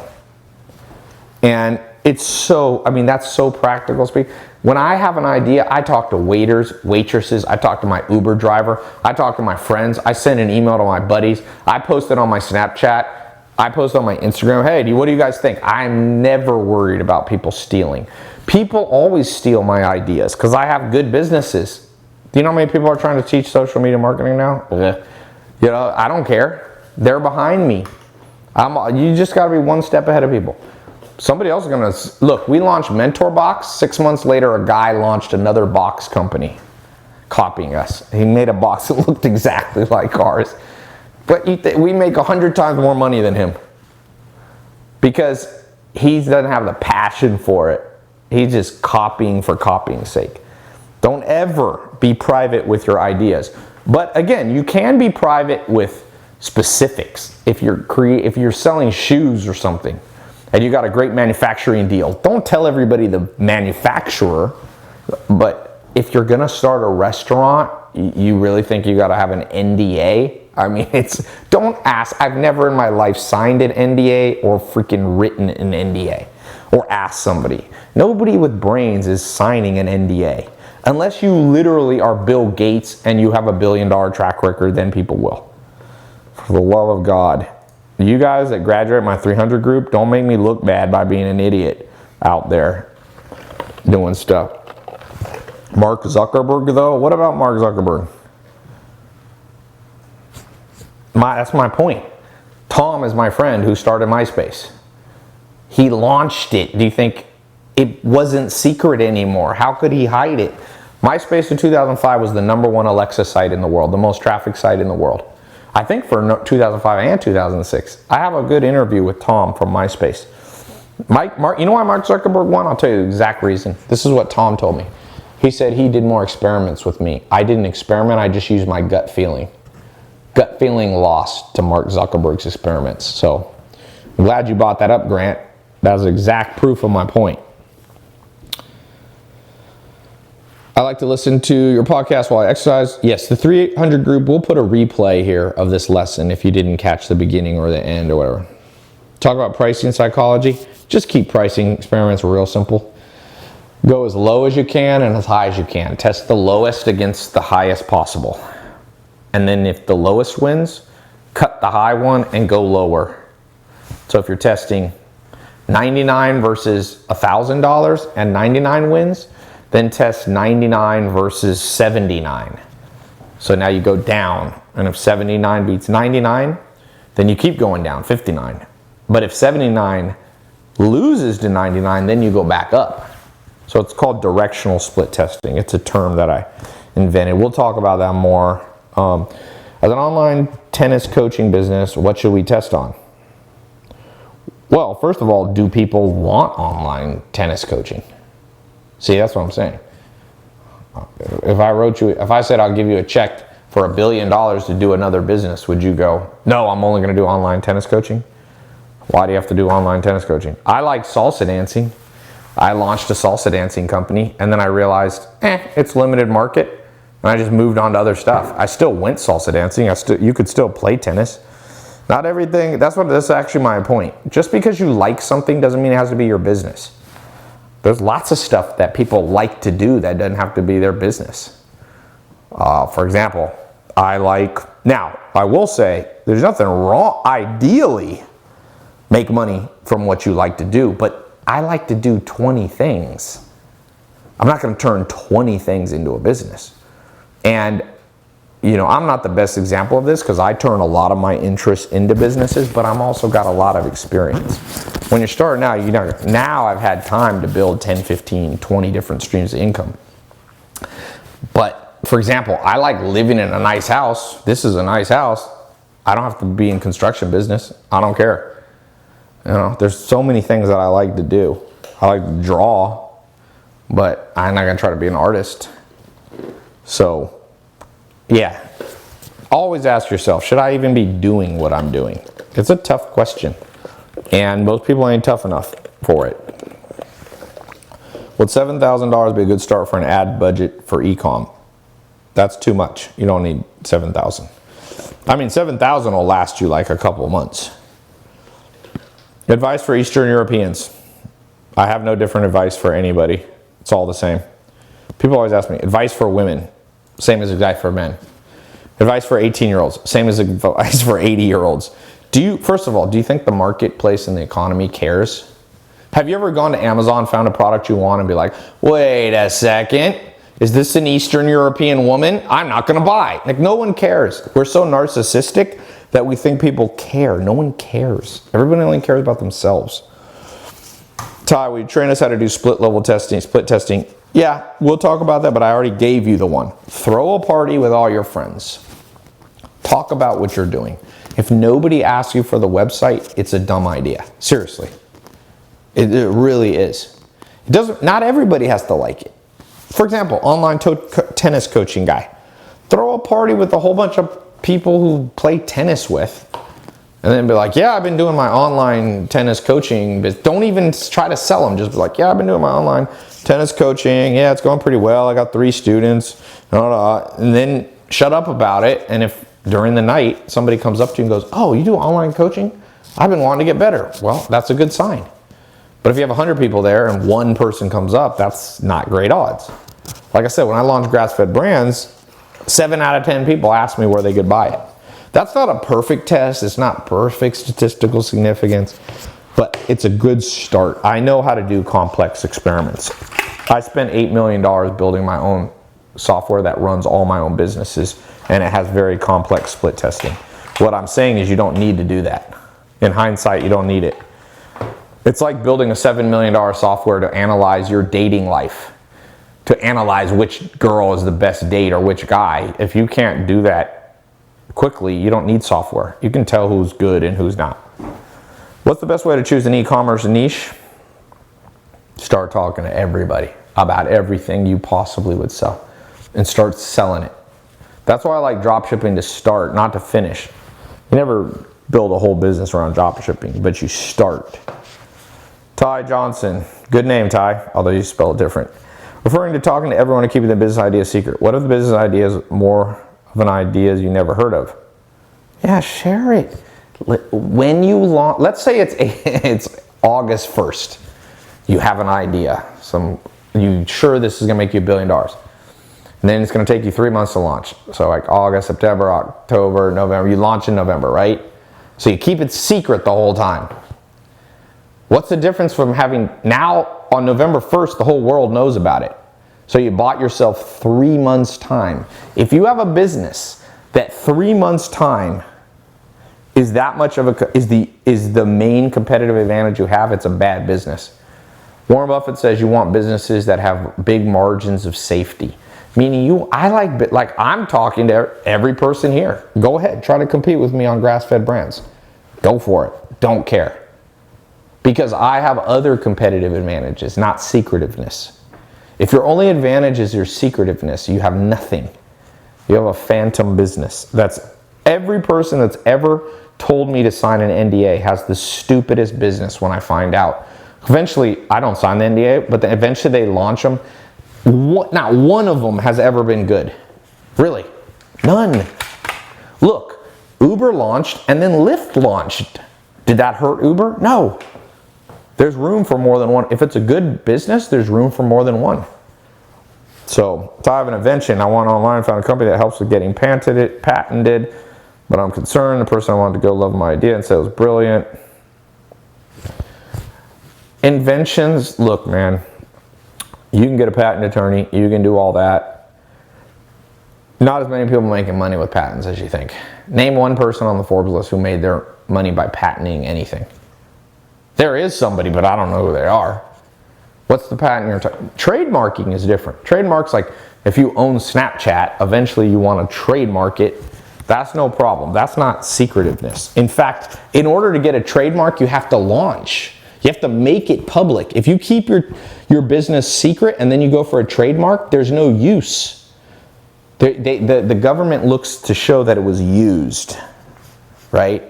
And it's so, I mean, that's so practical speak. When I have an idea, I talk to waiters, waitresses, I talk to my Uber driver, I talk to my friends, I send an email to my buddies, I post it on my Snapchat, I post on my Instagram, hey, what do you guys think? I'm never worried about people stealing. People always steal my ideas because I have good businesses. Do you know how many people are trying to teach social media marketing now? You know, I don't care. They're behind me. You just got to be one step ahead of people. Somebody else is going to, look, we launched Mentor Box. 6 months later, a guy launched another box company copying us. He made a box that looked exactly like ours. But we make 100 times more money than him because he doesn't have the passion for it. He's just copying for copying's sake. Don't ever be private with your ideas. But again, you can be private with specifics. If you're selling shoes or something and you got a great manufacturing deal, don't tell everybody the manufacturer. But if you're gonna start a restaurant, you really think you gotta have an NDA? I mean, don't ask. I've never in my life signed an NDA or freaking written an NDA or asked somebody. Nobody with brains is signing an NDA. Unless you literally are Bill Gates and you have a $1 billion track record, then people will. For the love of God. You guys that graduate my 300 group, don't make me look bad by being an idiot out there doing stuff. Mark Zuckerberg, though, what about Mark Zuckerberg? That's my point. Tom is my friend who started MySpace. He launched it. Do you think it wasn't secret anymore? How could he hide it? MySpace in 2005 was the #1 Alexa site in the world, the most trafficked site in the world. I think for 2005 and 2006. I have a good interview with Tom from MySpace. Mark, you know why Mark Zuckerberg won? I'll tell you the exact reason. This is what Tom told me. He said he did more experiments with me. I didn't experiment, I just used my gut feeling. Gut feeling lost to Mark Zuckerberg's experiments. So I'm glad you brought that up, Grant. That was exact proof of my point. I like to listen to your podcast while I exercise. Yes, the 300 group, we'll put a replay here of this lesson if you didn't catch the beginning or the end or whatever. Talk about pricing psychology. Just keep pricing experiments real simple. Go as low as you can and as high as you can. Test the lowest against the highest possible. And then if the lowest wins, cut the high one and go lower. So if you're testing 99 versus $1,000 and 99 wins, then test 99 versus 79. So now you go down, and if 79 beats 99, then you keep going down, 59. But if 79 loses to 99, then you go back up. So it's called directional split testing. It's a term that I invented. We'll talk about that more. As an online tennis coaching business, what should we test on? Well, first of all, do people want online tennis coaching? See, that's what I'm saying. If I said I'll give you a check for $1 billion to do another business, would you go, no, I'm only going to do online tennis coaching? Why do you have to do online tennis coaching? I like salsa dancing. I launched a salsa dancing company, and then I realized, it's limited market. And I just moved on to other stuff. I still went salsa dancing. You could still play tennis. Not everything, that's actually my point. Just because you like something doesn't mean it has to be your business. There's lots of stuff that people like to do that doesn't have to be their business. For example, I will say, there's nothing wrong, ideally, make money from what you like to do, but I like to do 20 things. I'm not gonna turn 20 things into a business. And you know, I'm not the best example of this because I turn a lot of my interests into businesses, but I'm also got a lot of experience. When you're starting out, you know, now I've had time to build 10, 15, 20 different streams of income. But for example, I like living in a nice house. This is a nice house. I don't have to be in construction business. I don't care. You know, there's so many things that I like to do. I like to draw, but I'm not gonna try to be an artist. So, yeah, always ask yourself, should I even be doing what I'm doing? It's a tough question, and most people ain't tough enough for it. Would $7,000 be a good start for an ad budget for e-com? That's too much. You don't need 7,000. I mean, 7,000 will last you like a couple months. Advice for Eastern Europeans. I have no different advice for anybody. It's all the same. People always ask me, advice for women, same as advice for men. Advice for 18-year-olds, same as advice for 80-year-olds. First of all, do you think the marketplace and the economy cares? Have you ever gone to Amazon, found a product you want, and be like, wait a second, is this an Eastern European woman? I'm not gonna buy. Like, no one cares. We're so narcissistic that we think people care. No one cares. Everybody only cares about themselves. Tai, will you train us how to do split testing? Yeah, we'll talk about that, but I already gave you the one. Throw a party with all your friends. Talk about what you're doing. If nobody asks you for the website, it's a dumb idea. Seriously. It really is. Not everybody has to like it. For example, online tennis coaching guy. Throw a party with a whole bunch of people who play tennis with. And then be like, yeah, I've been doing my online tennis coaching, but don't even try to sell them. Just be like, yeah, I've been doing my online tennis coaching. Yeah, it's going pretty well. I got 3 students. And then shut up about it. And if during the night somebody comes up to you and goes, oh, you do online coaching? I've been wanting to get better. Well, that's a good sign. But if you have 100 people there and one person comes up, that's not great odds. Like I said, when I launched Grass-Fed Brands, 7 out of 10 people asked me where they could buy it. That's not a perfect test. It's not perfect statistical significance, but it's a good start. I know how to do complex experiments. I spent $8 million building my own software that runs all my own businesses, and it has very complex split testing. What I'm saying is you don't need to do that. In hindsight, you don't need it. It's like building a $7 million software to analyze your dating life, to analyze which girl is the best date or which guy. If you can't do that quickly, you don't need software. You can tell who's good and who's not. What's the best way to choose an e-commerce niche? Start talking to everybody about everything you possibly would sell and start selling it. That's why I like drop shipping to start, not to finish. You never build a whole business around drop shipping, but you start. Ty Johnson, good name, Ty, although you spell it different. Referring to talking to everyone and keeping the business idea secret. What if the business idea is more of an idea you never heard of? Yeah, share it. When you launch, let's say it's August 1st. You have an idea. You sure this is gonna make you $1 billion. And then it's gonna take you 3 months to launch. So like August, September, October, November. You launch in November, right? So you keep it secret the whole time. What's the difference from having now on November 1st, the whole world knows about it? So you bought yourself 3 months time. If you have a business that 3 months time is that much of is the main competitive advantage you have, it's a bad business. Warren Buffett says you want businesses that have big margins of safety. Meaning I'm talking to every person here. Go ahead, try to compete with me on Grass-Fed Brands. Go for it, don't care. Because I have other competitive advantages, not secretiveness. If your only advantage is your secretiveness, you have nothing. You have a phantom business. That's every person that's ever told me to sign an NDA has the stupidest business when I find out. Eventually, I don't sign the NDA, but then eventually they launch them. Not one of them has ever been good. Really, none. Look, Uber launched and then Lyft launched. Did that hurt Uber? No. There's room for more than one. If it's a good business, there's room for more than one. So, if I have an invention I want online, found a company that helps with getting patented, but I'm concerned the person I wanted to go love my idea and say it was brilliant. Inventions, look, man, you can get a patent attorney, you can do all that. Not as many people making money with patents as you think. Name one person on the Forbes list who made their money by patenting anything. There is somebody, but I don't know who they are. What's the patent you're talking? Trademarking is different. Trademarks, like if you own Snapchat, eventually you want to trademark it. That's no problem. That's not secretiveness. In fact, in order to get a trademark, you have to launch. You have to make it public. If you keep your business secret and then you go for a trademark, there's no use. The government looks to show that it was used, right?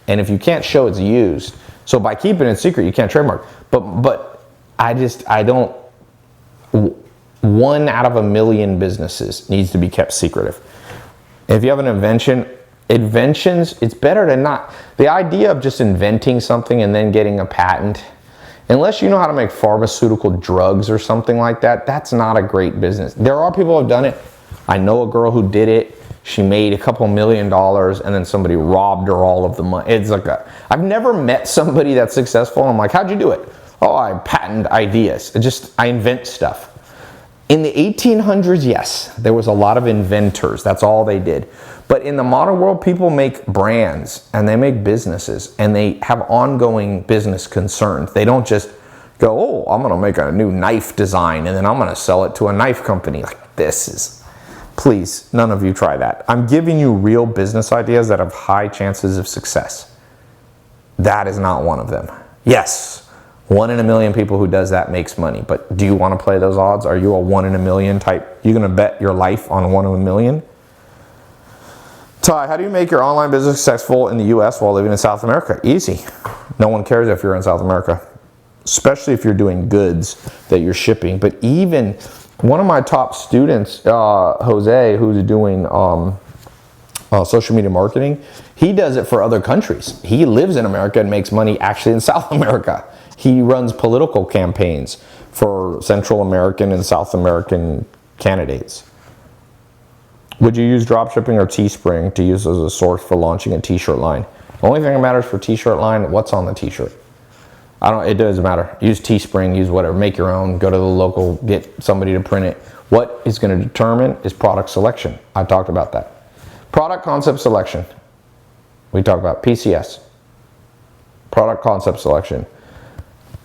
And if you can't show it's used, so by keeping it secret, you can't trademark. But I don't, 1 out of a million businesses needs to be kept secretive. If you have an inventions, it's better to not. The idea of just inventing something and then getting a patent, unless you know how to make pharmaceutical drugs or something like that, that's not a great business. There are people who have done it. I know a girl who did it. She made a couple $1 million and then somebody robbed her all of the money. It's like I've never met somebody that's successful. And I'm like, how'd you do it? Oh, I patent ideas. I invent stuff. In the 1800s, yes, there was a lot of inventors. That's all they did. But in the modern world, people make brands and they make businesses and they have ongoing business concerns. They don't just go, oh, I'm going to make a new knife design and then I'm going to sell it to a knife company. Like, this is, please, none of you try that. I'm giving you real business ideas that have high chances of success. That is not one of them. Yes. 1 in a million people who does that makes money, but do you want to play those odds? Are you a 1 in a million type? You're going to bet your life on 1 in a million? Tai, how do you make your online business successful in the US while living in South America? Easy. No one cares if you're in South America, especially if you're doing goods that you're shipping. But even one of my top students, Jose, who's doing social media marketing, he does it for other countries. He lives in America and makes money actually in South America. He runs political campaigns for Central American and South American candidates. Would you use dropshipping or Teespring to use as a source for launching a t-shirt line? The only thing that matters for t-shirt line, what's on the t-shirt. It doesn't matter. Use Teespring, use whatever, make your own, go to the local, get somebody to print it. What is going to determine is product selection. I talked about that. Product concept selection. We talked about PCS. Product concept selection.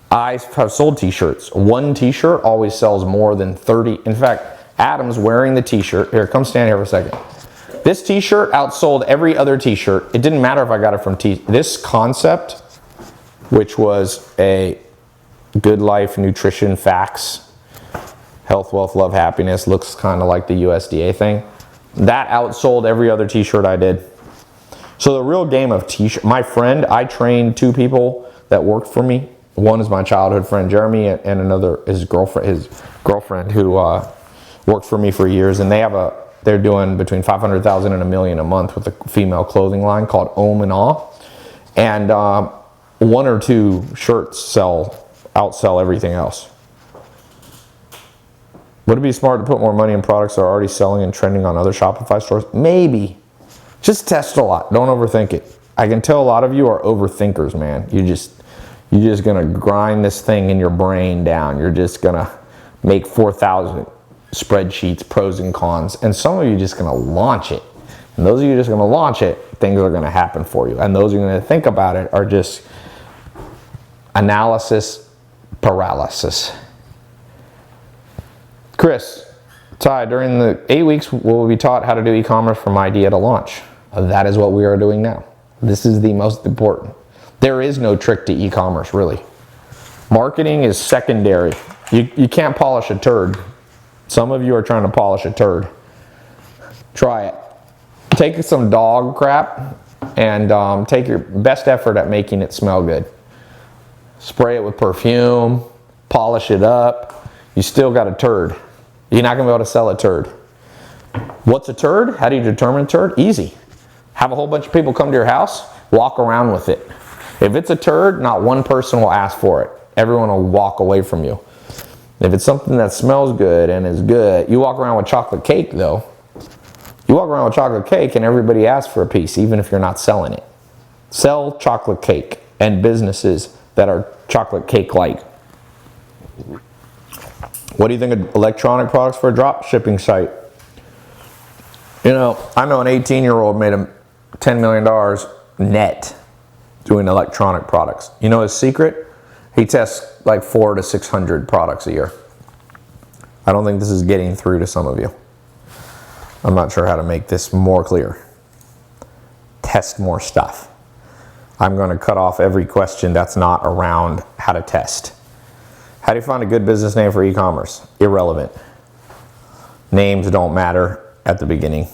I have sold t-shirts. One t-shirt always sells more than 30. In fact, Adam's wearing the t-shirt. Here, come stand here for a second. This t-shirt outsold every other t-shirt. It didn't matter if I got it from this concept, which was a good life, nutrition, facts, health, wealth, love, happiness, looks kind of like the USDA thing. That outsold every other t-shirt I did. So the real game of t-shirt, my friend, I trained 2 people that worked for me. One is my childhood friend Jeremy, and another is his girlfriend who worked for me for years, and they're doing between 500,000 and $1 million a month with a female clothing line called Om and Ah, and 1 or 2 shirts outsell everything else. Would it be smart to put more money in products that are already selling and trending on other Shopify stores? Maybe. Just test a lot. Don't overthink it. I can tell a lot of you are overthinkers, man. You're just gonna grind this thing in your brain down. You're just gonna make 4,000 spreadsheets, pros and cons, and some of you are just gonna launch it. And those of you just gonna launch it, things are gonna happen for you. And those who are gonna think about it are just analysis paralysis. Chris, Tai, during the 8 weeks, will we be taught how to do e-commerce from idea to launch? That is what we are doing now. This is the most important. There is no trick to e-commerce, really. Marketing is secondary. You can't polish a turd. Some of you are trying to polish a turd. Try it. Take some dog crap and take your best effort at making it smell good. Spray it with perfume, polish it up. You still got a turd. You're not going to be able to sell a turd. What's a turd? How do you determine a turd? Easy. Have a whole bunch of people come to your house, walk around with it. If it's a turd, not one person will ask for it. Everyone will walk away from you. If it's something that smells good and is good, you walk around with chocolate cake though. You walk around with chocolate cake and everybody asks for a piece, even if you're not selling it. Sell chocolate cake and businesses that are chocolate cake-like. What do you think of electronic products for a drop shipping site? You know, I know an 18-year-old made $10 million net doing electronic products. You know his secret? He tests like 400 to 600 products a year. I don't think this is getting through to some of you. I'm not sure how to make this more clear. Test more stuff. I'm going to cut off every question that's not around how to test. How do you find a good business name for e-commerce? Irrelevant. Names don't matter at the beginning.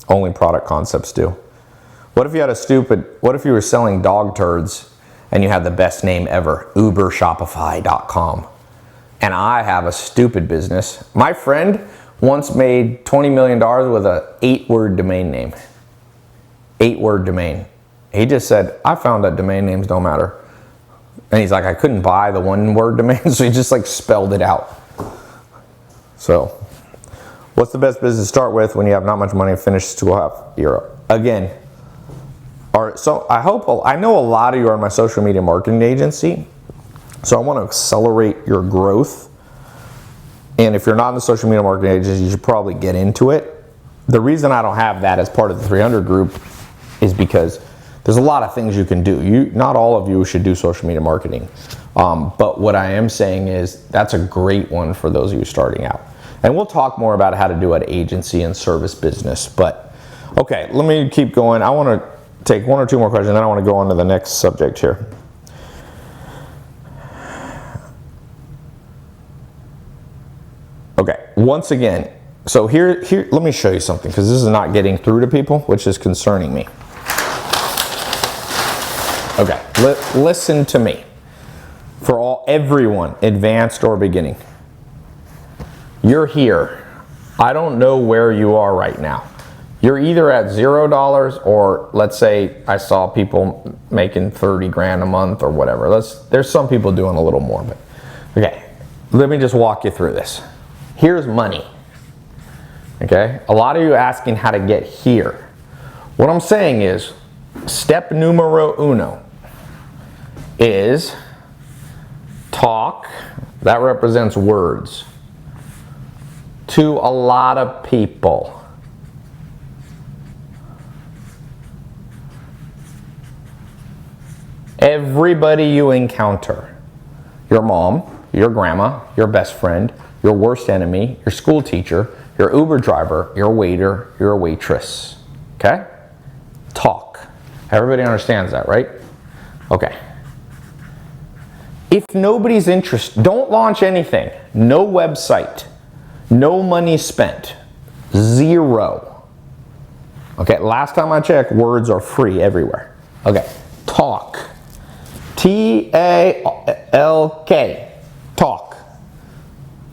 Only product concepts do. What if you were selling dog turds and you had the best name ever, ubershopify.com? And I have a stupid business. My friend once made $20 million with an 8-word domain name. 8-word domain. He just said, I found that domain names don't matter. And he's like, I couldn't buy the 1-word domain, so he just like spelled it out. So, what's the best business to start with when you have not much money and finish school half year? Again, I know a lot of you are in my social media marketing agency, so I want to accelerate your growth. And if you're not in the social media marketing agency, you should probably get into it. The reason I don't have that as part of the 300 group is because there's a lot of things you can do. Not all of you should do social media marketing. But what I am saying is that's a great one for those of you starting out. And we'll talk more about how to do an agency and service business. But okay, let me keep going. I want to take 1 or 2 more questions, then I want to go on to the next subject here. Okay, once again, so here, let me show you something, because this is not getting through to people, which is concerning me. Okay, listen to me. For everyone, advanced or beginning. You're here. I don't know where you are right now. You're either at $0 or let's say I saw people making 30 grand a month or whatever. There's some people doing a little more, but okay. Let me just walk you through this. Here's money. Okay? A lot of you asking how to get here. What I'm saying is step numero uno is talk, that represents words, to a lot of people. Everybody you encounter, your mom, your grandma, your best friend, your worst enemy, your school teacher, your Uber driver, your waiter, your waitress. Okay? Talk. Everybody understands that, right? Okay. If nobody's interested, don't launch anything. No website. No money spent. 0. Okay, last time I checked, words are free everywhere. Okay, talk. T-A-L-K. Talk.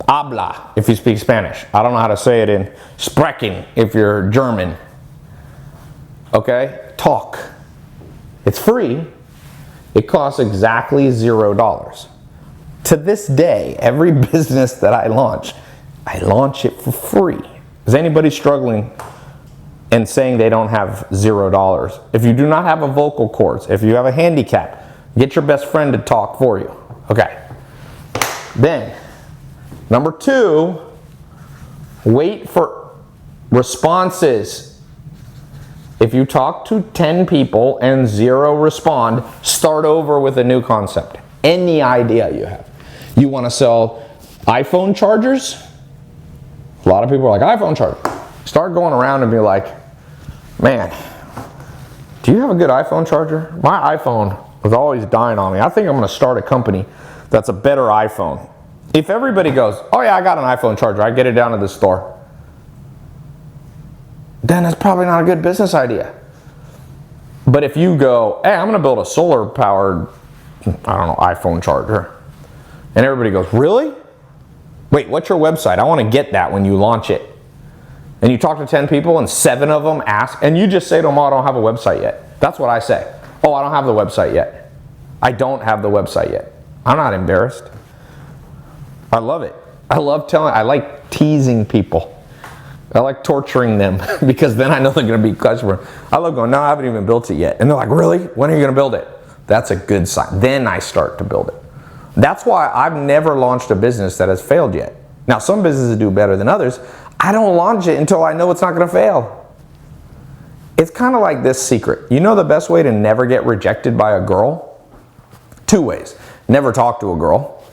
Habla, if you speak Spanish. I don't know how to say it in sprechen, if you're German. Okay? Talk. It's free. It costs exactly $0. To this day, every business that I launch it for free. Is anybody struggling and saying they don't have $0? If you do not have a vocal cords, if you have a handicap, get your best friend to talk for you. Okay. Then, number 2, wait for responses. If you talk to 10 people and 0 respond, start over with a new concept. Any idea you have. You want to sell iPhone chargers? A lot of people are like, iPhone charger. Start going around and be like, man, do you have a good iPhone charger? My iPhone is always dying on me. I think I'm going to start a company that's a better iPhone. If everybody goes, oh yeah, I got an iPhone charger, I get it down to the store, then it's probably not a good business idea. But if you go, hey, I'm going to build a solar powered, iPhone charger, and everybody goes, really? Wait, what's your website? I want to get that when you launch it. And you talk to 10 people and 7 of them ask, and you just say to them, oh, I don't have a website yet. That's what I say. Oh, I don't have the website yet. I don't have the website yet. I'm not embarrassed. I love it. I like teasing people. I like torturing them because then I know they're going to be a customer. I love going, no, I haven't even built it yet. And they're like, really? When are you going to build it? That's a good sign. Then I start to build it. That's why I've never launched a business that has failed yet. Now, some businesses do better than others. I don't launch it until I know it's not going to fail. It's kind of like this secret. You know the best way to never get rejected by a girl? 2 ways. Never talk to a girl,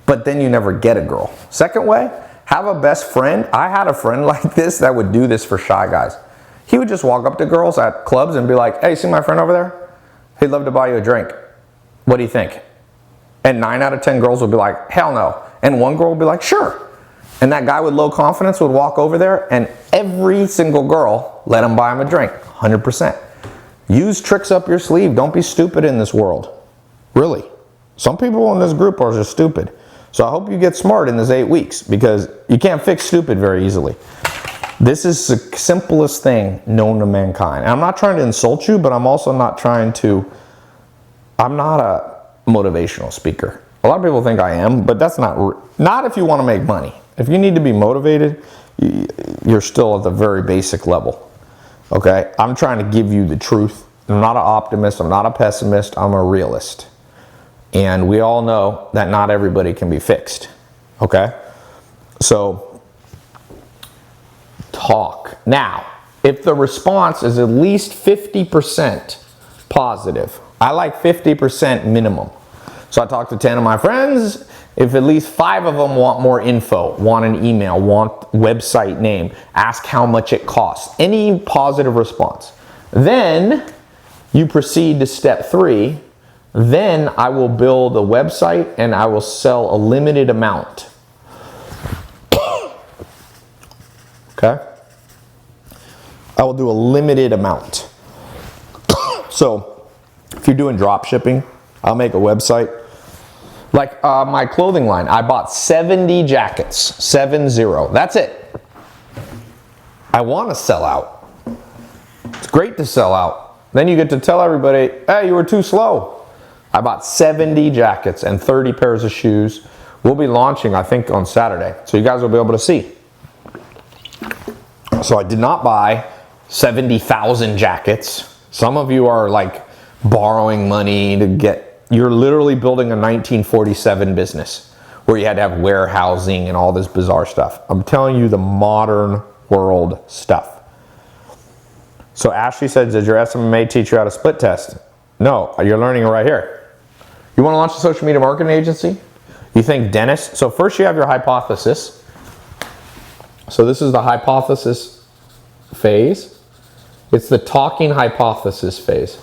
but then you never get a girl. Second way, have a best friend. I had a friend like this that would do this for shy guys. He would just walk up to girls at clubs and be like, hey, see my friend over there? He'd love to buy you a drink. What do you think? And 9 out of 10 girls would be like, hell no. And 1 girl would be like, sure. And that guy with low confidence would walk over there and every single girl let him buy him a drink, 100%. Use tricks up your sleeve. Don't be stupid in this world. Really. Some people in this group are just stupid. So I hope you get smart in this 8 weeks because you can't fix stupid very easily. This is the simplest thing known to mankind. And I'm not trying to insult you, but I'm also not trying to, I'm not a motivational speaker. A lot of people think I am, but that's not if you want to make money. If you need to be motivated, you're still at the very basic level. Okay? I'm trying to give you the truth. I'm not an optimist. I'm not a pessimist. I'm a realist. And we all know that not everybody can be fixed. Okay? So, talk. Now, if the response is at least 50% positive, I like 50% minimum. So I talked to 10 of my friends. If at least 5 of them want more info, want an email, want website name, ask how much it costs, any positive response, then you proceed to step 3. Then I will build a website and I will sell a limited amount. Okay? I will do a limited amount. So, if you're doing drop shipping, I'll make a website. Like my clothing line, I bought 70 jackets, 70. That's it. I want to sell out. It's great to sell out. Then you get to tell everybody, hey, you were too slow. I bought 70 jackets and 30 pairs of shoes. We'll be launching, I think, on Saturday. So you guys will be able to see. So I did not buy 70,000 jackets. Some of you are like borrowing money to get, you're literally building a 1947 business where you had to have warehousing and all this bizarre stuff. I'm telling you the modern world stuff. So Ashley said, did your SMA teach you how to split test? No, you're learning it right here. You want to launch a social media marketing agency? You think Dennis? So first you have your hypothesis. So this is the hypothesis phase. It's the talking hypothesis phase.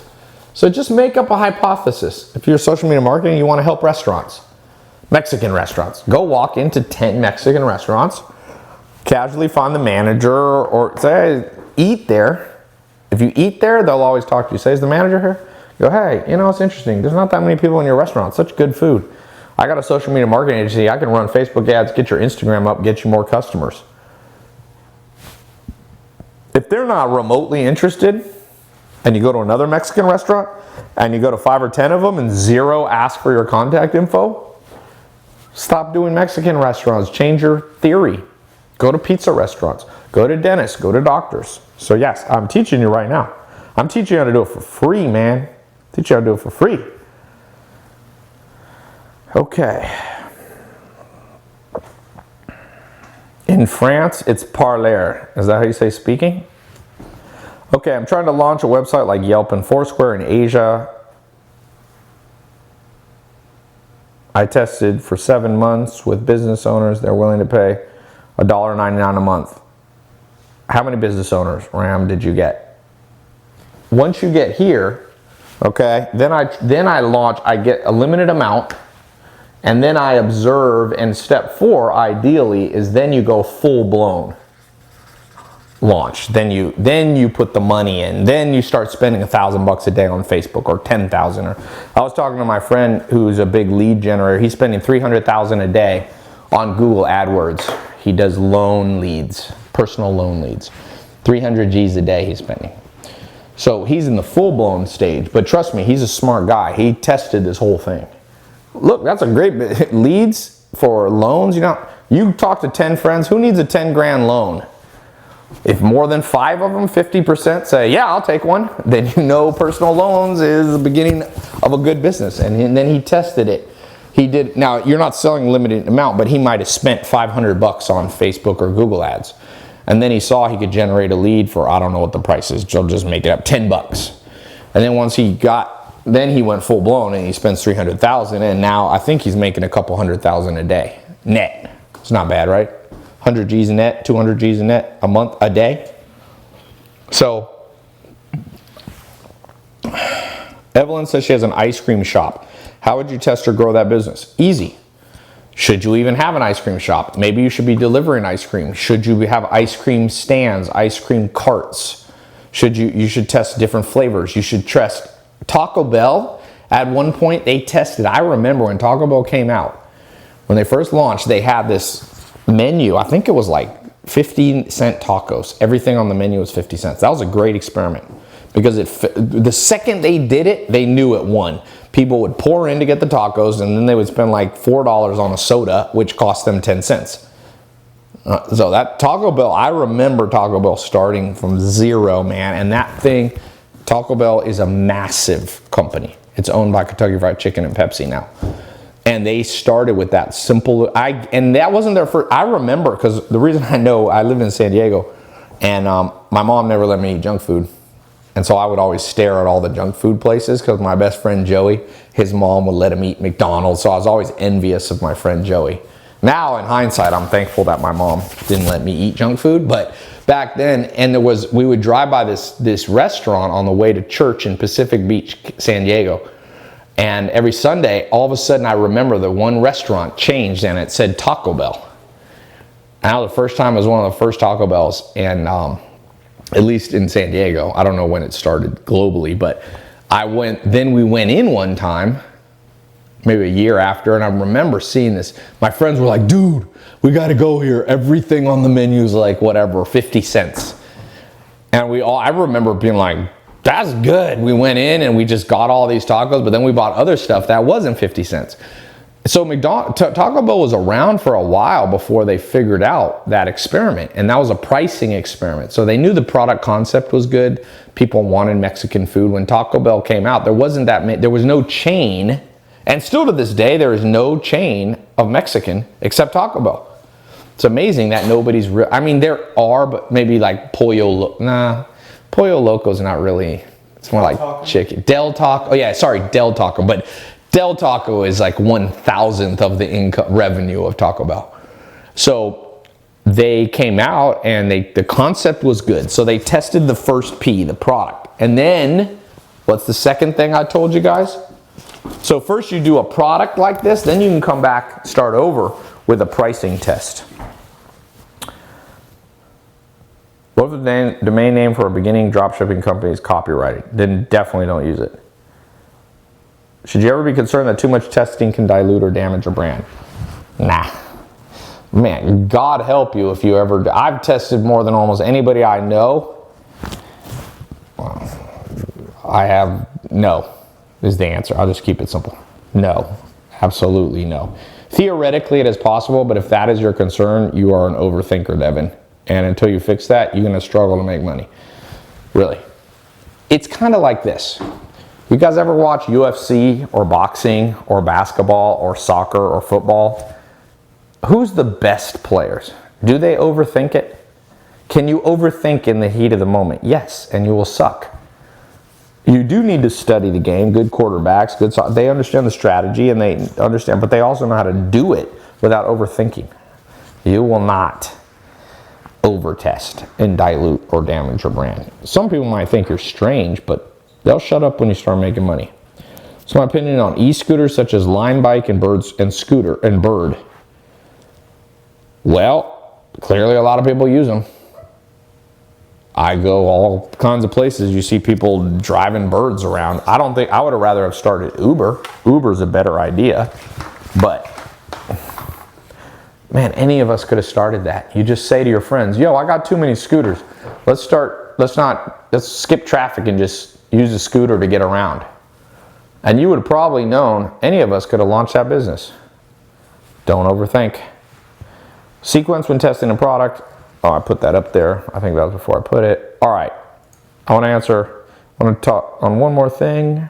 So just make up a hypothesis. If you're social media marketing, you want to help restaurants, Mexican restaurants. Go walk into 10 Mexican restaurants, casually find the manager or say, eat there. If you eat there, they'll always talk to you. Say, is the manager here? Go, hey, you know, it's interesting. There's not that many people in your restaurant. Such good food. I got a social media marketing agency. I can run Facebook ads, get your Instagram up, get you more customers. If they're not remotely interested, and you go to another Mexican restaurant, and you go to 5 or 10 of them, and 0 ask for your contact info, stop doing Mexican restaurants. Change your theory. Go to pizza restaurants. Go to dentists. Go to doctors. So yes, I'm teaching you right now. I'm teaching you how to do it for free, man. Teach you how to do it for free. Okay. In France, it's parler. Is that how you say speaking? Okay, I'm trying to launch a website like Yelp and Foursquare in Asia. I tested for 7 months with business owners. They're willing to pay $1.99 a month. How many business owners, Ram, did you get? Once you get here, okay, then I launch, I get a limited amount, and then I observe, and step 4, ideally, is then you go full-blown launch. Then you put the money in. Then you start spending $1,000 a day on Facebook, or 10,000. Or I was talking to my friend who's a big lead generator. He's spending 300,000 a day on Google AdWords. He does loan leads, personal loan leads. 300 G's a day he's spending. So he's in the full-blown stage. But trust me, he's a smart guy. He tested this whole thing. Look, that's a great leads for loans. You know, you talk to 10 friends. Who needs a 10 grand loan? If more than 5 of them, 50% say, yeah, I'll take one, then you know personal loans is the beginning of a good business. And then he tested it. He did. Now, you're not selling a limited amount, but he might have spent $500 on Facebook or Google ads. And then he saw he could generate a lead for, I don't know what the price is, I'll just make it up, $10. And then once he then he went full blown and he spends 300,000, and now I think he's making a couple $100,000 a day net. It's not bad, right? 100 G's a net, 200 G's a net a month, a day. So Evelyn says she has an ice cream shop. How would you test or grow that business? Easy. Should you even have an ice cream shop? Maybe you should be delivering ice cream. Should you have ice cream stands, ice cream carts? You should test different flavors. You should test Taco Bell. At one point they tested, I remember when Taco Bell came out, when they first launched, they had this menu. I think it was like 15-cent tacos. Everything on the menu was 50 cents. That was a great experiment because the second they did it, they knew it won. People would pour in to get the tacos, and then they would spend like $4 on a soda, which cost them 10 cents. So that Taco Bell, I remember Taco Bell starting from zero, man. And that thing, Taco Bell is a massive company. It's owned by Kentucky Fried Chicken and Pepsi now. And they started with that simple, and that wasn't their first. I remember, because the reason I know, I lived in San Diego, and my mom never let me eat junk food. And so I would always stare at all the junk food places, because my best friend Joey, his mom would let him eat McDonald's. So I was always envious of my friend Joey. Now in hindsight, I'm thankful that my mom didn't let me eat junk food. But back then, and we would drive by this restaurant on the way to church in Pacific Beach, San Diego. And every Sunday, all of a sudden, I remember the one restaurant changed and it said Taco Bell. Now, the first time was one of the first Taco Bells, and at least in San Diego. I don't know when it started globally, but then we went in one time, maybe a year after, and I remember seeing this. My friends were like, dude, we got to go here. Everything on the menu is like whatever, 50 cents. And I remember being like, that's good. We went in and we just got all these tacos, but then we bought other stuff that wasn't 50 cents. So Taco Bell was around for a while before they figured out that experiment, and that was a pricing experiment. So they knew the product concept was good. People wanted Mexican food. When Taco Bell came out, there was no chain, and still to this day, there is no chain of Mexican except Taco Bell. It's amazing that nobody's I mean, there are, but maybe like Pollo Loco's not really, it's more like chicken. Del Taco, Del Taco, but Del Taco is like 1,000th of the income revenue of Taco Bell. So they came out and the concept was good. So they tested the first P, the product. And then, what's the second thing I told you guys? So first you do a product like this, then you can come back, start over with a pricing test. What if the domain name for a beginning dropshipping company is copyrighted? Then definitely don't use it. Should you ever be concerned that too much testing can dilute or damage a brand? Nah. Man, God help you if you ever... I've tested more than almost anybody I know. No, is the answer. I'll just keep it simple. No. Absolutely no. Theoretically, it is possible, but if that is your concern, you are an overthinker, Devin. And until you fix that, you're going to struggle to make money. Really. It's kind of like this. You guys ever watch UFC or boxing or basketball or soccer or football? Who's the best players? Do they overthink it? Can you overthink in the heat of the moment? Yes, and you will suck. You do need to study the game. Good quarterbacks, they understand the strategy and they understand, but they also know how to do it without overthinking. You will not overtest and dilute or damage your brand. Some people might think you're strange, but they'll shut up when you start making money. So my opinion on e-scooters such as Line Bike and Bird. Well, clearly a lot of people use them. I go all kinds of places. You see people driving birds around. I would have rather have started Uber. Uber's a better idea, but man, any of us could have started that. You just say to your friends, yo, I got too many scooters. Let's skip traffic and just use a scooter to get around. And you would have probably known, any of us could have launched that business. Don't overthink. Sequence when testing a product. Oh, I put that up there. I think that was before I put it. All right. I want to talk on one more thing.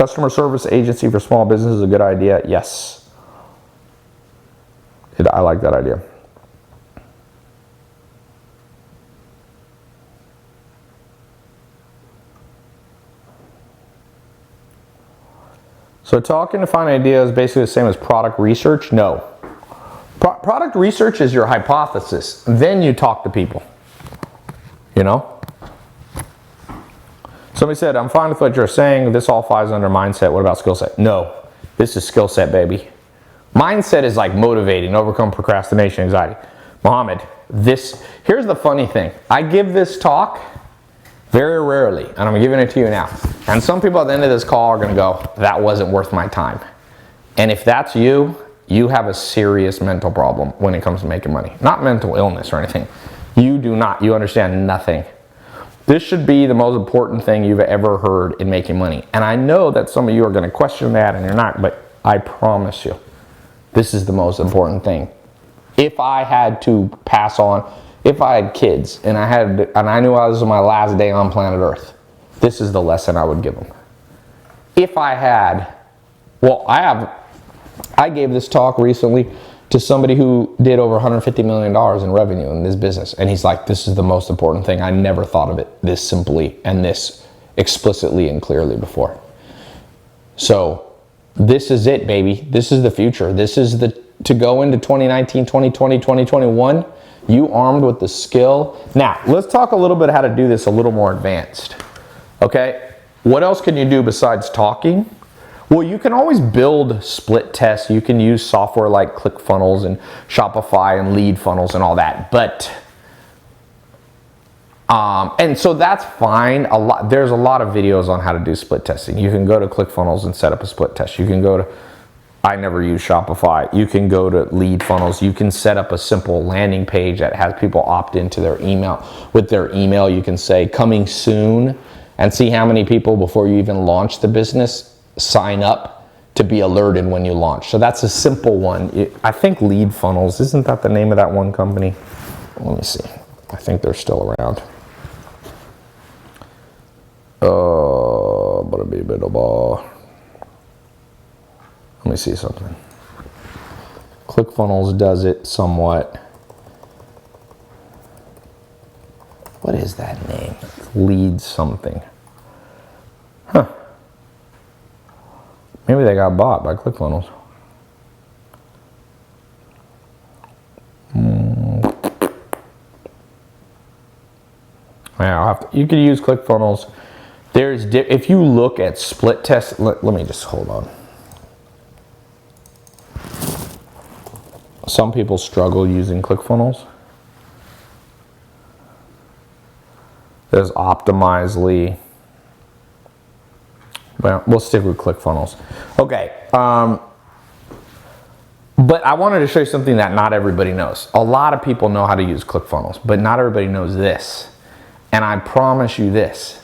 Customer service agency for small business is a good idea. Yes. I like that idea. So talking to find ideas is basically the same as product research? No. Product research is your hypothesis. Then you talk to people. You know? Somebody said, I'm fine with what you're saying. This all falls under mindset. What about skill set? No. This is skill set, baby. Mindset is like motivating, overcome procrastination, anxiety. Mohammed, here's the funny thing. I give this talk very rarely, and I'm giving it to you now. And some people at the end of this call are gonna go, that wasn't worth my time. And if that's you, you have a serious mental problem when it comes to making money. Not mental illness or anything. You do not, you understand nothing. This should be the most important thing you've ever heard in making money. And I know that some of you are gonna question that and you're not, but I promise you, this is the most important thing. If I had to pass on, if I had kids and I knew I was on my last day on planet Earth, this is the lesson I would give them. If I had, well, I gave this talk recently to somebody who did over $150 million in revenue in this business. And he's like, this is the most important thing. I never thought of it this simply and this explicitly and clearly before. So this is it, baby. This is the future. This is to go into 2019, 2020, 2021, you armed with the skill. Now, let's talk a little bit how to do this a little more advanced. Okay? What else can you do besides talking? Well, you can always build split tests. You can use software like ClickFunnels and Shopify and lead funnels and all that. But, and so that's fine. There's a lot of videos on how to do split testing. You can go to ClickFunnels and set up a split test. You can go to, I never use Shopify. You can go to lead funnels. You can set up a simple landing page that has people opt into their email. With their email, you can say coming soon and see how many people before you even launch the business sign up to be alerted when you launch. So that's a simple one. I think lead funnels, isn't that the name of that one company? Let me see. I think they're still around. Let me see something. ClickFunnels does it somewhat. What is that name? Lead something. Huh. Maybe they got bought by ClickFunnels. Yeah, you could use ClickFunnels. If you look at split tests, let me just hold on. Some people struggle using ClickFunnels. There's Optimizely. Well, we'll stick with ClickFunnels. Okay, but I wanted to show you something that not everybody knows. A lot of people know how to use ClickFunnels, but not everybody knows this. And I promise you this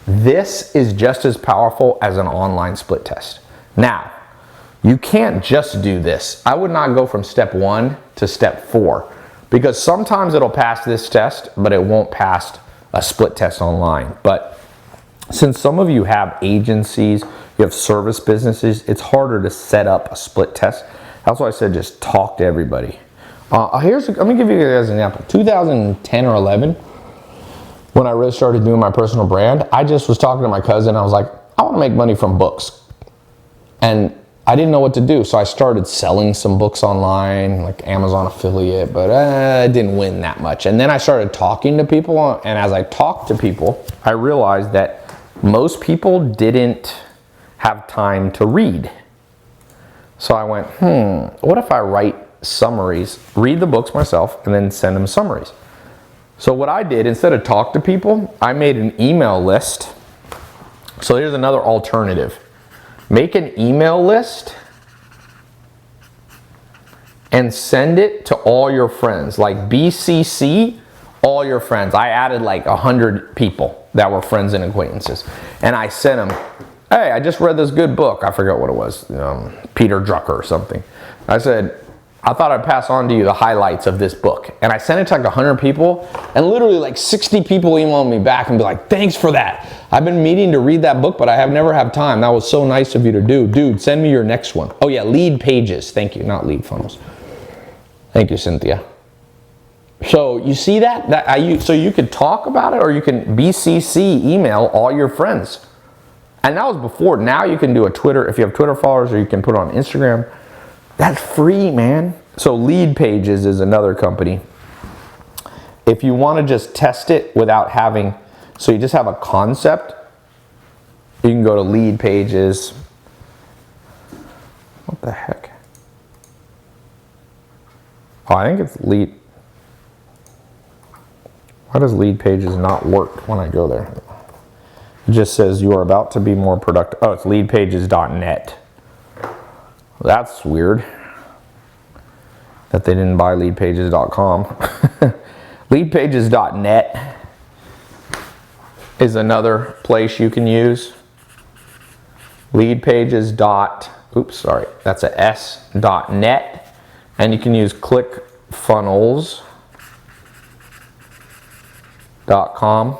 is just as powerful as an online split test. Now, you can't just do this. I would not go from step 1 to step 4 because sometimes it'll pass this test, but it won't pass a split test online. But since some of you have agencies, you have service businesses, it's harder to set up a split test. That's why I said just talk to everybody. Let me give you guys an example. 2010 or 11, when I really started doing my personal brand, I just was talking to my cousin. I was like, I want to make money from books. And I didn't know what to do. So I started selling some books online, like Amazon affiliate, but I didn't win that much. And then I started talking to people. And as I talked to people, I realized that most people didn't have time to read. So I went, what if I write summaries, read the books myself, and then send them summaries? So what I did, instead of talk to people, I made an email list. So here's another alternative. Make an email list and send it to all your friends. Like BCC, all your friends. I added like 100 people that were friends and acquaintances. And I sent them, hey, I just read this good book. I forgot what it was, Peter Drucker or something. I said, I thought I'd pass on to you the highlights of this book. And I sent it to like 100 people, and literally like 60 people emailed me back and be like, thanks for that. I've been meaning to read that book, but I have never had time. That was so nice of you to do. Dude, send me your next one. Oh yeah, lead pages. Thank you, not lead funnels. Thank you, Cynthia. So you see that? So you could talk about it, or you can BCC email all your friends. And that was before. Now you can do a Twitter, if you have Twitter followers, or you can put it on Instagram. That's free, man. So Lead Pages is another company. If you want to just test it without having, so you just have a concept, you can go to Lead Pages. What the heck? Oh, I think it's Lead. Why does Lead Pages not work when I go there? It just says you are about to be more productive. Oh, it's leadpages.net. That's weird that they didn't buy leadpages.com. Leadpages.net is another place you can use. That's a S.net, and you can use clickfunnels.com,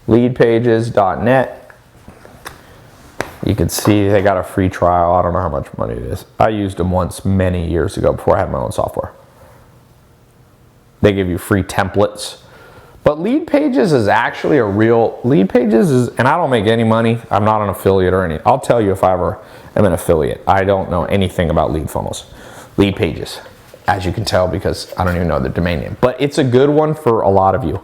leadpages.net. You can see they got a free trial. I don't know how much money it is. I used them once many years ago before I had my own software. They give you free templates. But Lead Pages is actually a real, Lead Pages is, and I don't make any money. I'm not an affiliate or anything. I'll tell you if I ever am an affiliate. I don't know anything about lead funnels. Lead Pages, as you can tell, because I don't even know the domain name. But it's a good one for a lot of you.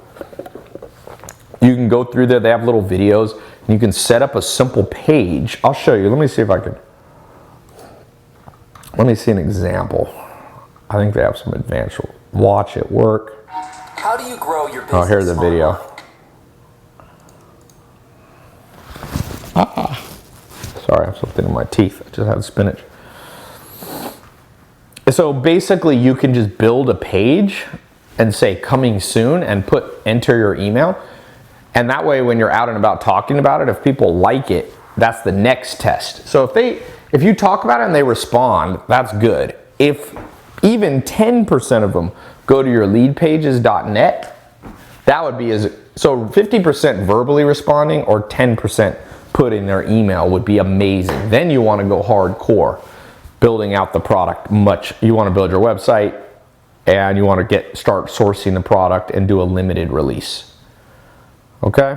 You can go through there. They have little videos. You can set up a simple page. I'll show you. Let me see if I can. Let me see an example. I think they have some advanced. Watch it work. How do you grow your business? Oh, here's the video. Sorry, I have something in my teeth. I just had spinach. So basically, you can just build a page and say coming soon and enter your email. And that way, when you're out and about talking about it, if people like it, that's the next test. So if you talk about it and they respond, that's good. If even 10% of them go to your leadpages.net, that would be so 50% verbally responding or 10% put in their email would be amazing. Then you want to go hardcore, building out the product you want to build your website, and you want to start sourcing the product and do a limited release. Okay?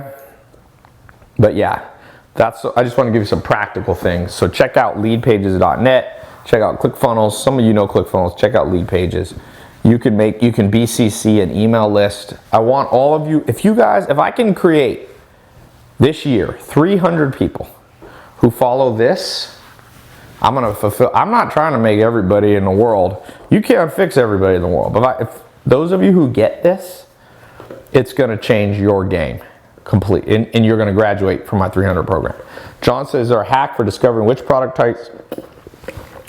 But yeah, I just want to give you some practical things. So check out leadpages.net, check out ClickFunnels. Some of you know ClickFunnels, check out Lead Pages. You can BCC an email list. I want all of you, if I can create this year 300 people who follow this, I'm not trying to make everybody in the world. You can't fix everybody in the world. But if those of you who get this, it's going to change your game completely, and you're going to graduate from my 300 program. John says, is there a hack for discovering which product types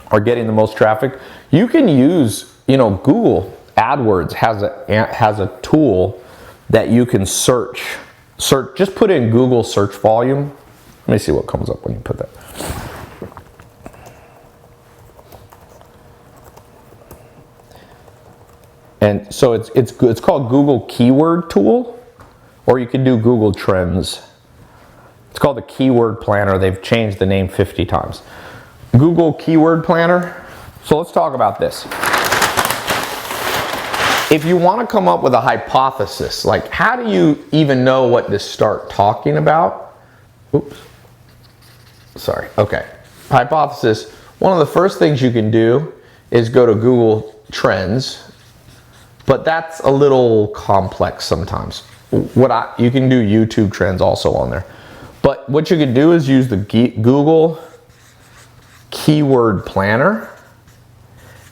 are getting the most traffic? You can use, Google AdWords has a tool that you can search. Just put in Google search volume. Let me see what comes up when you put that. And so it's called Google Keyword Tool, or you can do Google Trends. It's called the Keyword Planner. They've changed the name 50 times. Google Keyword Planner. So let's talk about this. If you want to come up with a hypothesis, like how do you even know what to start talking about? Oops. Sorry. Okay. Hypothesis. One of the first things you can do is go to Google Trends. But that's a little complex sometimes. You can do YouTube Trends also on there. But what you can do is use the Google Keyword Planner,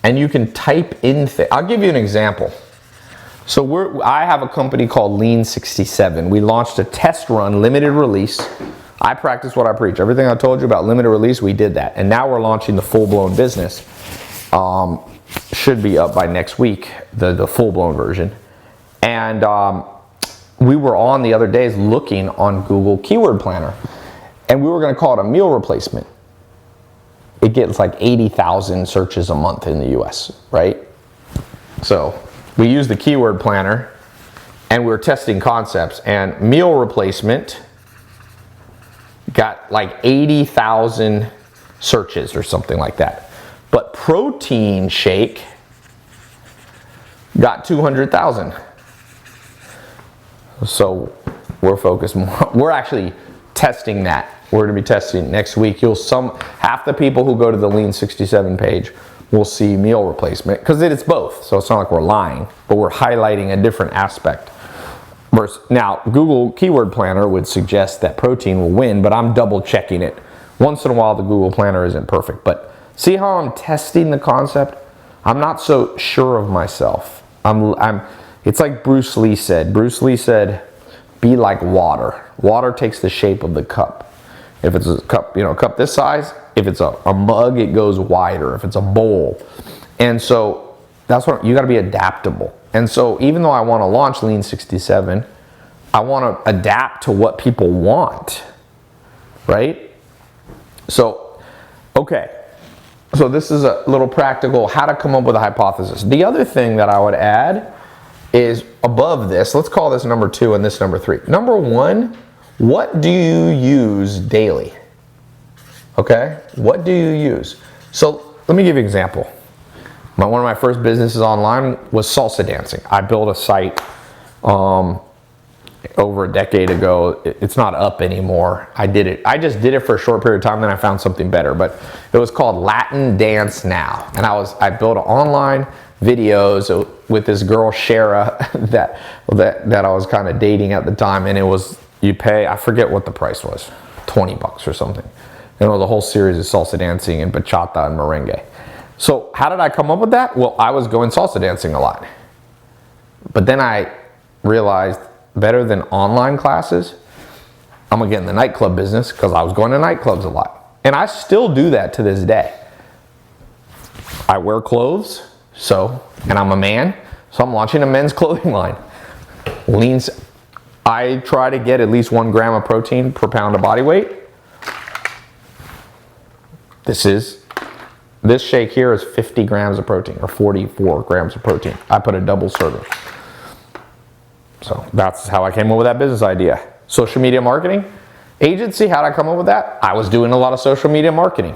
and you can type in I'll give you an example. So I have a company called Lean 67. We launched a test run, limited release. I practice what I preach. Everything I told you about limited release, we did that. And now we're launching the full-blown business. Should be up by next week, the full-blown version. And we were on the other days looking on Google Keyword Planner, and we were going to call it a meal replacement. it gets like 80,000 searches a month in the US, right? So we use the keyword planner and we're testing concepts, and meal replacement got like 80,000 searches or something like that. But protein shake got 200,000. So we're focused more. We're actually testing that. We're going to be testing next week. Half the people who go to the Lean 67 page will see meal replacement, because it's both. So it's not like we're lying, but we're highlighting a different aspect. Now, Google Keyword Planner would suggest that protein will win, but I'm double checking it. Once in a while, the Google Planner isn't perfect, but see how I'm testing the concept? I'm not so sure of myself. It's like Bruce Lee said. Bruce Lee said, be like water. Water takes the shape of the cup. If it's a cup, a cup this size, if it's a mug, it goes wider. If it's a bowl. And so that's what you got to be adaptable. And so even though I want to launch Lean 67, I want to adapt to what people want, right? So, okay. So this is a little practical, how to come up with a hypothesis. The other thing that I would add is above this, let's call this number 2 and this number 3. Number 1, what do you use daily? Okay, what do you use? So let me give you an example. One of my first businesses online was salsa dancing. I built a site over a decade ago. It's not up anymore. I just did it for a short period of time, then I found something better. But it was called Latin Dance Now. And I built online videos with this girl, Shara, that I was kind of dating at the time. And it was, you pay, I forget what the price was, $20 or something. And it was a whole series of salsa dancing and bachata and merengue. So how did I come up with that? Well, I was going salsa dancing a lot. But then I realized better than online classes, I'm gonna get in the nightclub business, because I was going to nightclubs a lot. And I still do that to this day. I wear clothes, and I'm a man, so I'm launching a men's clothing line. I try to get at least 1 gram of protein per pound of body weight. This shake here is 50 grams of protein, or 44 grams of protein. I put a double serving. So that's how I came up with that business idea. Social media marketing agency, how did I come up with that? I was doing a lot of social media marketing.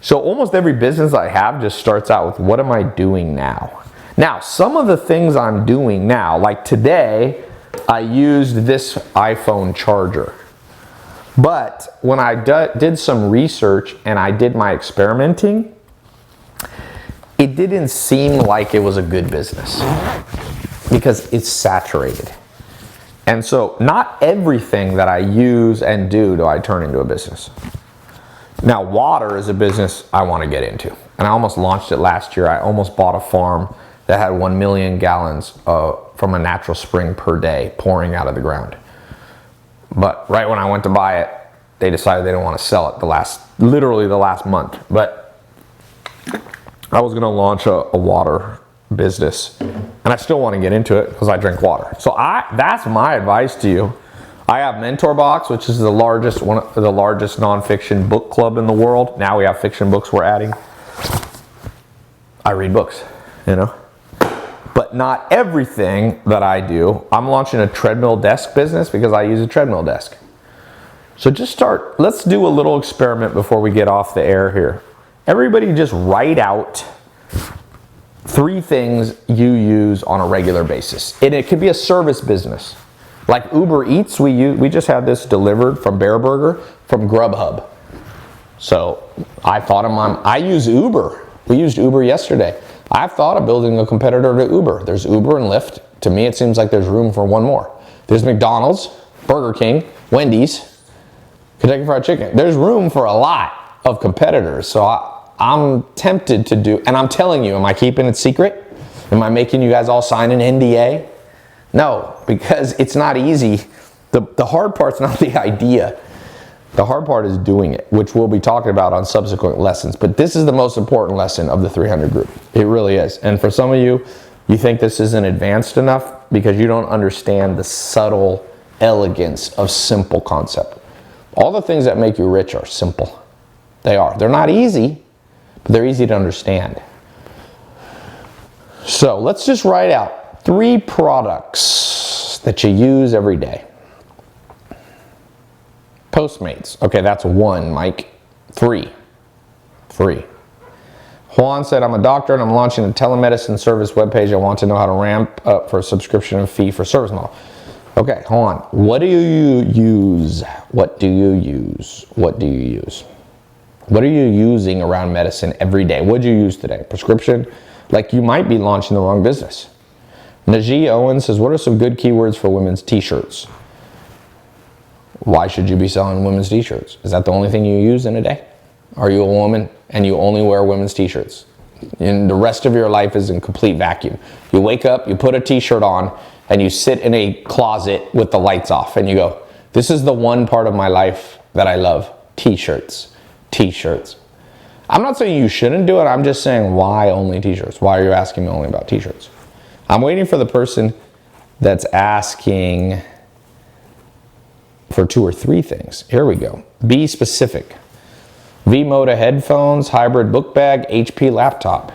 So almost every business I have just starts out with, what am I doing now? Now, some of the things I'm doing now, like today, I used this iPhone charger. But when I did some research and I did my experimenting, it didn't seem like it was a good business, because it's saturated. And so not everything that I use and do I turn into a business. Now, water is a business I want to get into. And I almost launched it last year. I almost bought a farm that had 1 million gallons from a natural spring per day pouring out of the ground. But right when I went to buy it, they decided they didn't want to sell it literally the last month. But I was going to launch a water business, and I still want to get into it because I drink water. So that's my advice to you. I have Mentor Box, which is one of the largest nonfiction book club in the world. Now we have fiction books we're adding. I read books, But not everything that I do. I'm launching a treadmill desk business because I use a treadmill desk. So let's do a little experiment before we get off the air here. Everybody just write out 3 things you use on a regular basis. And it could be a service business. Like Uber Eats, we just had this delivered from Bear Burger from Grubhub. So I use Uber. We used Uber yesterday. I've thought of building a competitor to Uber. There's Uber and Lyft. To me, it seems like there's room for one more. There's McDonald's, Burger King, Wendy's, Kentucky Fried Chicken. There's room for a lot of competitors. So I'm tempted to do, and I'm telling you, am I keeping it secret? Am I making you guys all sign an NDA? No, because it's not easy. The hard part's not the idea. The hard part is doing it, which we'll be talking about on subsequent lessons. But this is the most important lesson of the 300 group. It really is. And for some of you, you think this isn't advanced enough because you don't understand the subtle elegance of simple concept. All the things that make you rich are simple. They are. They're not easy, but they're easy to understand. So let's just write out 3 products that you use every day. Postmates. Okay, that's 1, Mike. 3. Juan said, I'm a doctor and I'm launching a telemedicine service webpage. I want to know how to ramp up for a subscription and fee for service model. Okay, Juan, what do you use? What are you using around medicine every day? What did you use today? Prescription? Like you might be launching the wrong business. Najee Owen says, what are some good keywords for women's t-shirts? Why should you be selling women's t-shirts? Is that the only thing you use in a day? Are you a woman and you only wear women's t-shirts? And the rest of your life is in complete vacuum. You wake up, you put a t-shirt on, and you sit in a closet with the lights off and you go, this is the one part of my life that I love. T-shirts. I'm not saying you shouldn't do it. I'm just saying, why only t-shirts? Why are you asking me only about t-shirts? I'm waiting for the person that's asking for 2 or 3 things. Here we go. Be specific. V-Moda headphones, hybrid book bag, HP laptop.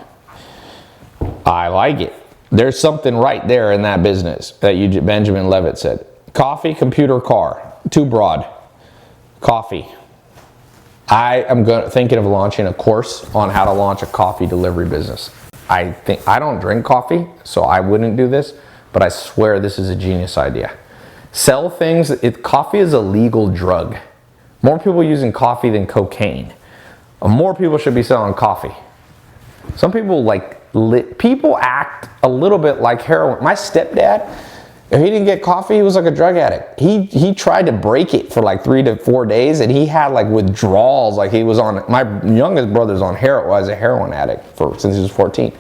I like it. There's something right there in that business that Benjamin Levitt said. Coffee, computer, car. Too broad. Coffee. I am thinking of launching a course on how to launch a coffee delivery business. I don't drink coffee, so I wouldn't do this, but I swear this is a genius idea. Sell things. Coffee is a legal drug. More people using coffee than cocaine. More people should be selling coffee. Some people people act a little bit like heroin. My stepdad, if he didn't get coffee, he was like a drug addict. He tried to break it for like 3 to 4 days, and he had like withdrawals. Like he was on. My youngest brother's on heroin. Was a heroin addict since he was 14.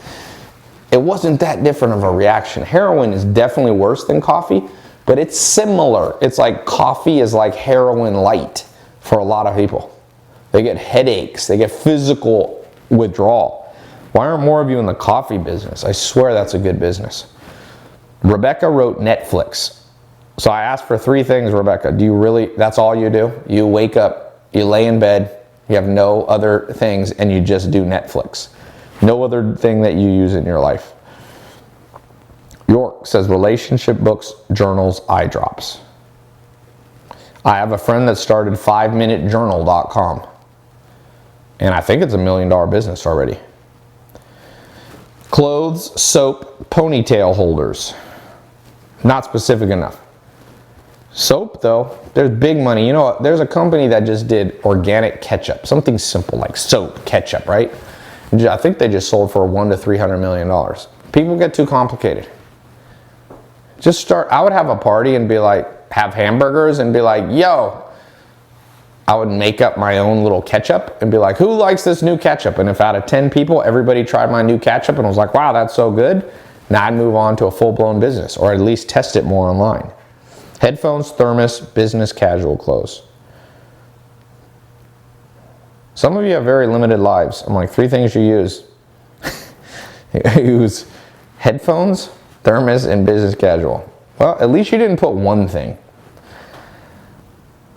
It wasn't that different of a reaction. Heroin is definitely worse than coffee, but it's similar. It's like coffee is like heroin light for a lot of people. They get headaches. They get physical withdrawal. Why aren't more of you in the coffee business? I swear that's a good business. Rebecca wrote Netflix. So I asked for 3 things, Rebecca. That's all you do? You wake up, you lay in bed, you have no other things, and you just do Netflix. No other thing that you use in your life. York says relationship books, journals, eye drops. I have a friend that started 5minutejournal.com. And I think it's $1 million business already. Clothes, soap, ponytail holders. Not specific enough. Soap though, there's big money. You know, there's a company that just did organic ketchup. Something simple like soap, ketchup, right? I think they just sold for $100 to $300 million. People get too complicated. I would have a party and be like, have hamburgers and be like, yo, I would make up my own little ketchup and be like, who likes this new ketchup? And if out of 10 people, everybody tried my new ketchup and was like, wow, that's so good. Now I'd move on to a full-blown business, or at least test it more online. Headphones, thermos, business casual clothes. Some of you have very limited lives. I'm like, 3 things you use. You use headphones, thermos, and business casual. Well, at least you didn't put 1 thing.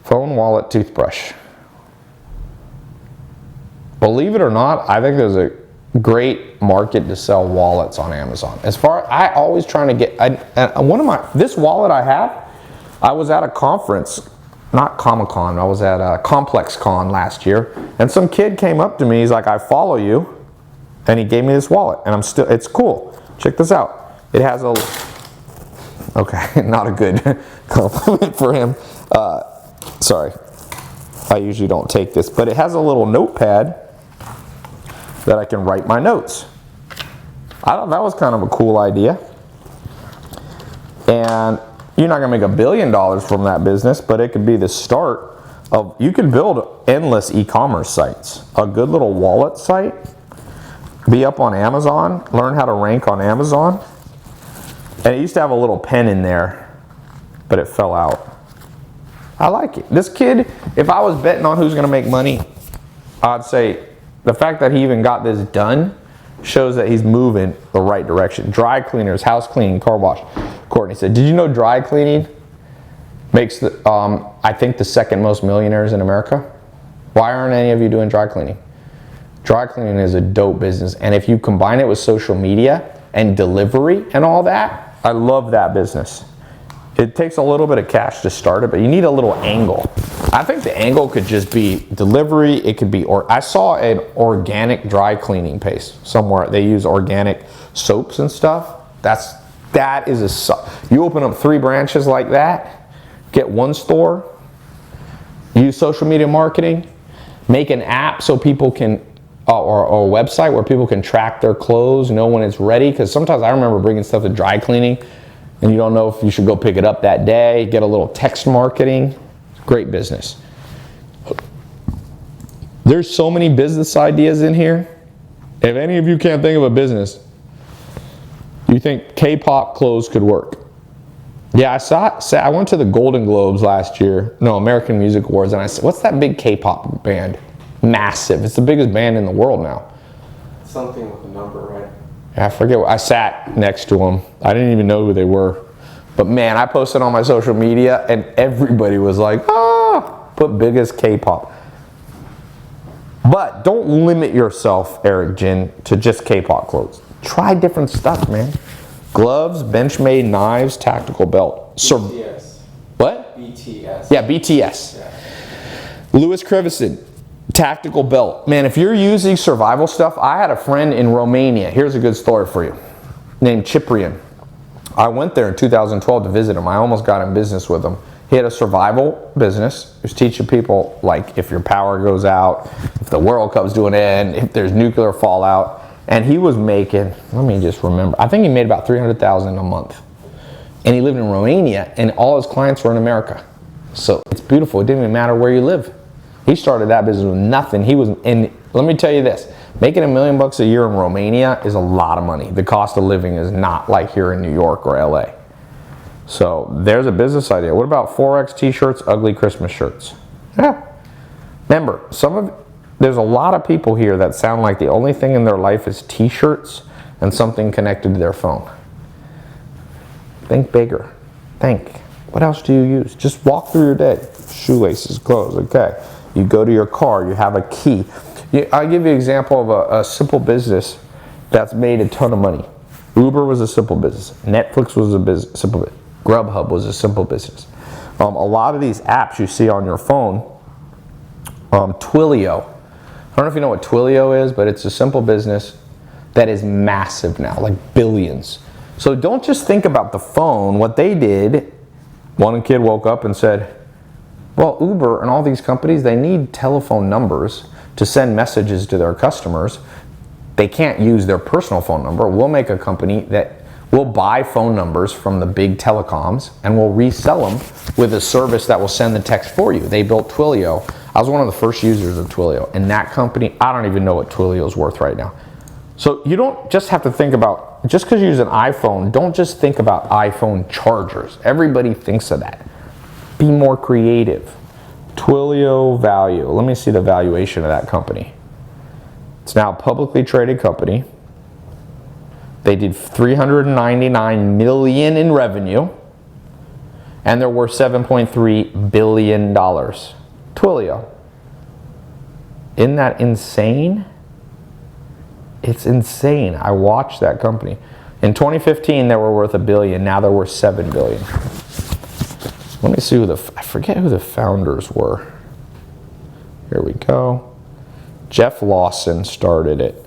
Phone, wallet, toothbrush. Believe it or not, I think there's a great market to sell wallets on Amazon. I always trying to get, this wallet I have, I was at a conference, not Comic-Con, I was at a Complex Con last year, and some kid came up to me, he's like, I follow you, and he gave me this wallet, and it's cool. Check this out. It has okay, not a good compliment for him. Sorry, I usually don't take this, but it has a little notepad that I can write my notes. I thought that was kind of a cool idea. And you're not gonna make $1 billion from that business, but it could be the start of, you can build endless e-commerce sites. A good little wallet site, be up on Amazon, learn how to rank on Amazon. And it used to have a little pen in there, but it fell out. I like it. This kid, if I was betting on who's gonna make money, I'd say the fact that he even got this done shows that he's moving the right direction. Dry cleaners, house cleaning, car wash. Courtney said, did you know dry cleaning makes I think the 2nd most millionaires in America? Why aren't any of you doing dry cleaning? Dry cleaning is a dope business, and if you combine it with social media and delivery and all that, I love that business. It takes a little bit of cash to start it, but you need a little angle. I think the angle could just be delivery. It could be, I saw an organic dry cleaning place somewhere. They use organic soaps and stuff. You open up 3 branches like that, get 1 store, use social media marketing, make an app so people can, or a website where people can track their clothes, know when it's ready. Because sometimes I remember bringing stuff to dry cleaning and you don't know if you should go pick it up that day. Get a little text marketing. Great business. There's so many business ideas in here. If any of you can't think of a business, you think K-pop clothes could work? Yeah, I went to the Golden Globes last year, American Music Awards, and I said, what's that big K-pop band? Massive. It's the biggest band in the world now. Something with a number, right? I forget. I sat next to them. I didn't even know who they were. But man, I posted on my social media and everybody was like, put biggest K-pop. But don't limit yourself, Eric Jin, to just K-pop clothes. Try different stuff, man. Gloves, Benchmade, knives, tactical belt. BTS. What? BTS. Yeah, BTS. Yeah. Louis Krivison, tactical belt. Man, if you're using survival stuff, I had a friend in Romania. Here's a good story for you. Named Cyprian. I went there in 2012 to visit him. I almost got in business with him. He had a survival business. He was teaching people, like, if your power goes out, if the World Cup's to an end, if there's nuclear fallout. And he was making, let me just remember, I think he made about $300,000 a month. And he lived in Romania, and all his clients were in America. So it's beautiful. It didn't even matter where you live. He started that business with nothing. Let me tell you this, making $1 million a year in Romania is a lot of money. The cost of living is not like here in New York or LA. So there's a business idea. What about 4X t-shirts, ugly Christmas shirts? Yeah. Remember, there's a lot of people here that sound like the only thing in their life is t-shirts and something connected to their phone. Think bigger. Think. What else do you use? Just walk through your day. Shoelaces, clothes, okay. You go to your car, you have a key. I'll give you an example of a simple business that's made a ton of money. Uber was a simple business. Netflix was a simple business. Grubhub was a simple business. A lot of these apps you see on your phone, Twilio. I don't know if you know what Twilio is, but it's a simple business that is massive now, like billions. So don't just think about the phone. What they did, one kid woke up and said, well, Uber and all these companies, they need telephone numbers to send messages to their customers. They can't use their personal phone number. We'll make a company that will buy phone numbers from the big telecoms and we'll resell them with a service that will send the text for you. They built Twilio. I was one of the first users of Twilio, and that company, I don't even know what Twilio is worth right now. So you don't just have to think about, just because you use an iPhone, don't just think about iPhone chargers. Everybody thinks of that. Be more creative. Twilio value. Let me see the valuation of that company. It's now a publicly traded company. They did $399 million in revenue, and they're worth $7.3 billion. Twilio. Isn't that insane? It's insane. I watched that company. In 2015, they were worth $1 billion. Now they're worth $7 billion. Let me see I forget who the founders were. Here we go. Jeff Lawson started it.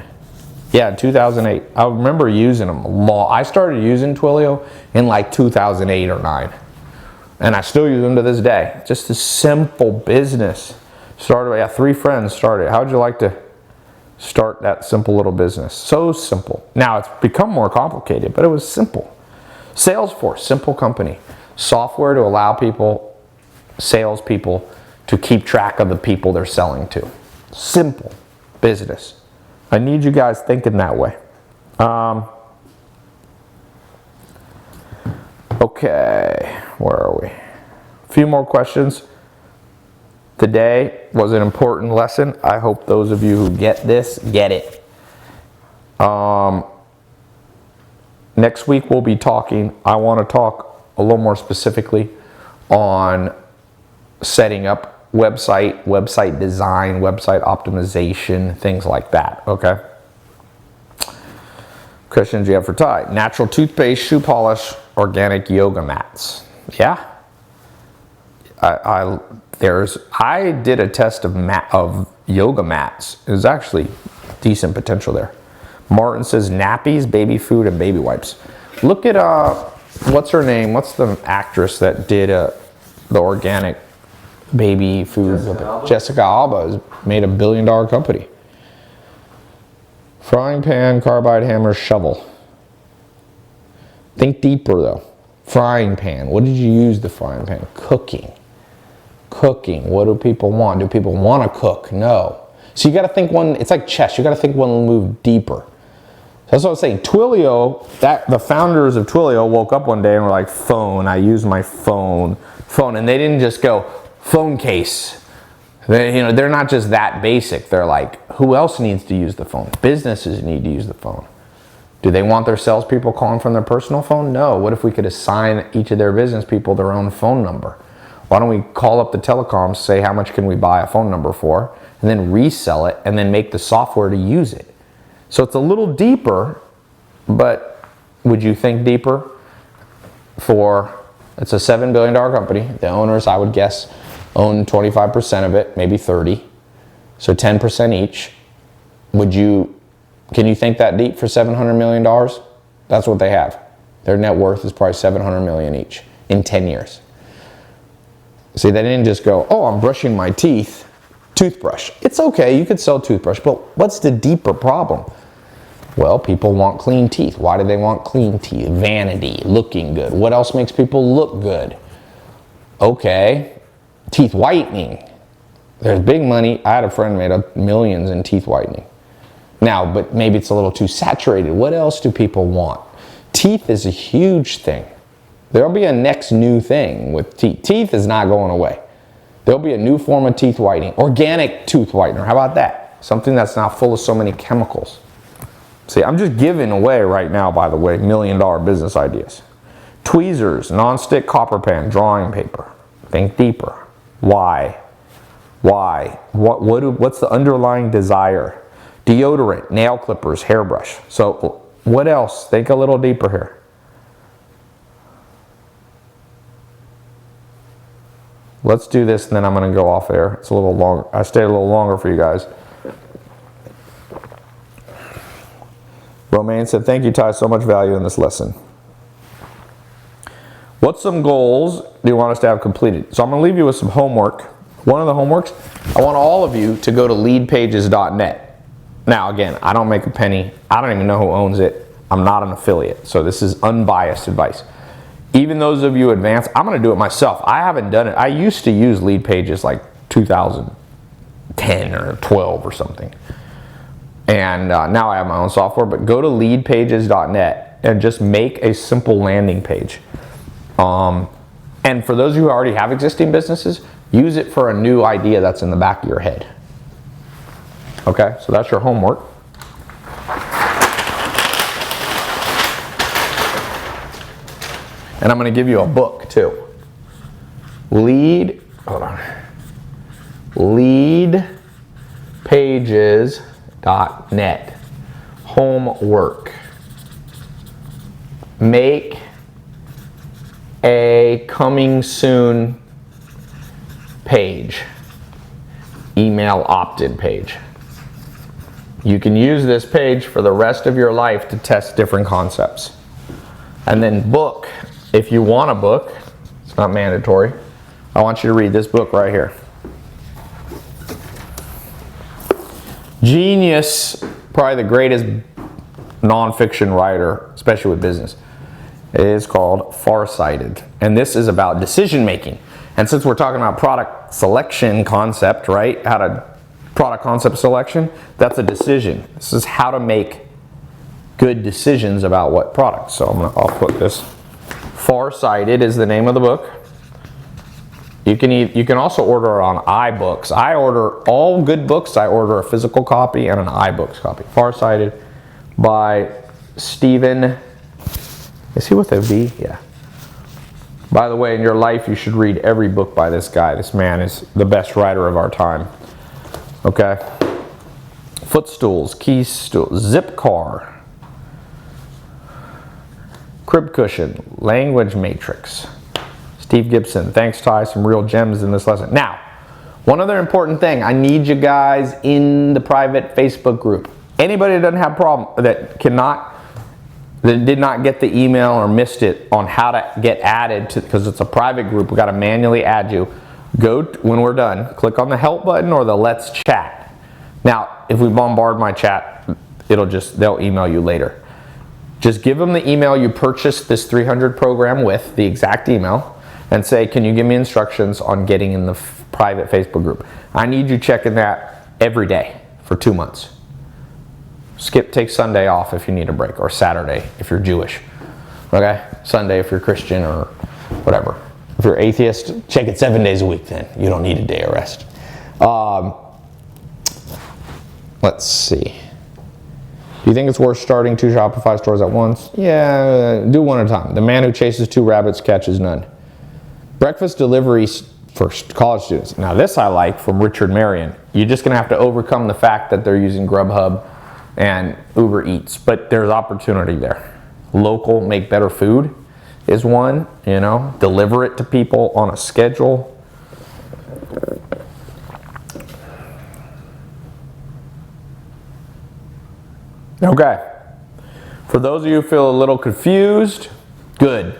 Yeah, in 2008. I remember using them. I started using Twilio in like 2008 or 9. And I still use them to this day. Just a simple business. Started, 3 friends started. How'd you like to start that simple little business? So simple. Now it's become more complicated, but it was simple. Salesforce, simple company. Software to allow salespeople, to keep track of the people they're selling to. Simple business. I need you guys thinking that way. Okay, where are we? A few more questions. Today was an important lesson. I hope those of you who get this, get it. Next week we'll be talking, I want to talk a little more specifically on setting up website design, website optimization, things like that, okay? Questions you have for Tai. Natural toothpaste, shoe polish, organic yoga mats. Yeah. I did a test of yoga mats. There's actually decent potential there. Martin says nappies, baby food, and baby wipes. Look at, what's her name? What's the actress that did the organic baby food? Jessica Alba has made $1 billion company. Frying pan, carbide hammer, shovel. Think deeper though. Frying pan. What did you use the frying pan? Cooking. Cooking. What do people want? Do people want to cook? No. So you got to think one. It's like chess. You got to think one move deeper. That's what I was saying. Twilio, the founders of Twilio woke up one day and were like, phone, I use my phone. And they didn't just go, phone case. They're not just that basic. They're like, who else needs to use the phone? Businesses need to use the phone. Do they want their salespeople calling from their personal phone? No. What if we could assign each of their business people their own phone number? Why don't we call up the telecoms, say how much can we buy a phone number for, and then resell it, and then make the software to use it? So it's a little deeper, but would you think deeper? It's a $7 billion company. The owners, I would guess, own 25% of it, maybe 30. So 10% each. Can you think that deep for $700 million? That's what they have. Their net worth is probably $700 million each in 10 years. See, they didn't just go, oh, I'm brushing my teeth. Toothbrush. It's okay, you could sell toothbrush, but what's the deeper problem? Well, people want clean teeth. Why do they want clean teeth? Vanity, looking good. What else makes people look good? Okay, teeth whitening. There's big money. I had a friend made millions in teeth whitening. Now, but maybe it's a little too saturated. What else do people want? Teeth is a huge thing. There'll be a next new thing with teeth. Teeth is not going away. There'll be a new form of teeth whitening. Organic tooth whitener. How about that? Something that's not full of so many chemicals. See, I'm just giving away right now, by the way, $1 million business ideas. Tweezers, non-stick copper pan, drawing paper. Think deeper. Why? What's the underlying desire? Deodorant, nail clippers, hairbrush. So what else? Think a little deeper here. Let's do this, and then I'm going to go off air. It's a little longer. I stayed a little longer for you guys. Romaine said, thank you, Tai. So much value in this lesson. What some goals do you want us to have completed? So I'm going to leave you with some homework. One of the homeworks, I want all of you to go to leadpages.net. Now, again, I don't make a penny. I don't even know who owns it. I'm not an affiliate. So this is unbiased advice. Even those of you advanced, I'm going to do it myself. I haven't done it. I used to use Lead Pages like 2010 or 12 or something. And now I have my own software. But go to leadpages.net and just make a simple landing page. And for those of you who already have existing businesses, use it for a new idea that's in the back of your head. Okay, so that's your homework. And I'm going to give you a book too. Leadpages.net. Homework. Make a coming soon page. Email opt-in page. You can use this page for the rest of your life to test different concepts. And then book. If you want a book, it's not mandatory. I want you to read this book right here. Genius, probably the greatest nonfiction writer, especially with business. It is called Farsighted. And this is about decision making. And since we're talking about product selection concept, right? Product concept selection, that's a decision. This is how to make good decisions about what product. So I'll put this. Farsighted is the name of the book. You can also order it on iBooks. I order all good books. I order a physical copy and an iBooks copy. Farsighted by Stephen. Is he with a V? Yeah. By the way, in your life, you should read every book by this guy. This man is the best writer of our time. Okay? Footstools, key stools, zip car, crib cushion, language matrix. Steve Gibson, thanks Tai, some real gems in this lesson. Now, one other important thing, I need you guys in the private Facebook group. Anybody that doesn't have a problem, that did not get the email or missed it on how to get added to, because it's a private group, we got to manually add you. Go, when we're done, click on the help button or the let's chat. Now, if we bombard my chat, they'll email you later. Just give them the email you purchased this 300 program with, the exact email, and say, can you give me instructions on getting in the private Facebook group? I need you checking that every day for 2 months. Take Sunday off if you need a break, or Saturday if you're Jewish. Okay? Sunday if you're Christian or whatever. If you're atheist, check it 7 days a week then. You don't need a day of rest. Let's see. Do you think it's worth starting 2 Shopify stores at once? Yeah, do one at a time. The man who chases 2 rabbits catches none. Breakfast deliveries for college students. Now this I like from Richard Marion. You're just going to have to overcome the fact that they're using Grubhub and Uber Eats, but there's opportunity there. Local, make better food is one, deliver it to people on a schedule. Okay, for those of you who feel a little confused, good.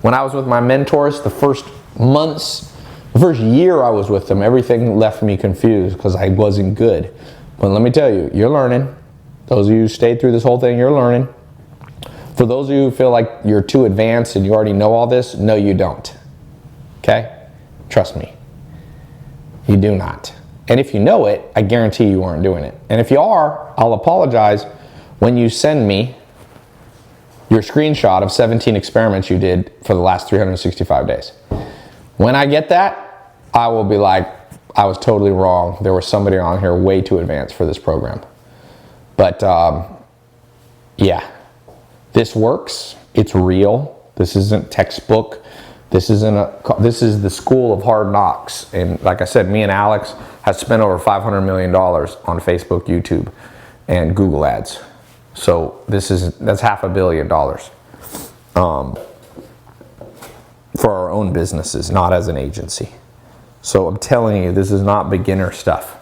When I was with my mentors, the first year I was with them, everything left me confused because I wasn't good. But let me tell you, you're learning. Those of you who stayed through this whole thing, you're learning. For those of you who feel like you're too advanced and you already know all this, no you don't. Okay? Trust me. You do not. And if you know it, I guarantee you aren't doing it. And if you are, I'll apologize when you send me your screenshot of 17 experiments you did for the last 365 days. When I get that, I will be like, I was totally wrong. There was somebody on here way too advanced for this program. But yeah, this works. It's real. This isn't textbook. This is the school of hard knocks. And like I said, me and Alex have spent over $500 million on Facebook, YouTube, and Google ads. So that's $500 million for our own businesses, not as an agency. So I'm telling you, this is not beginner stuff.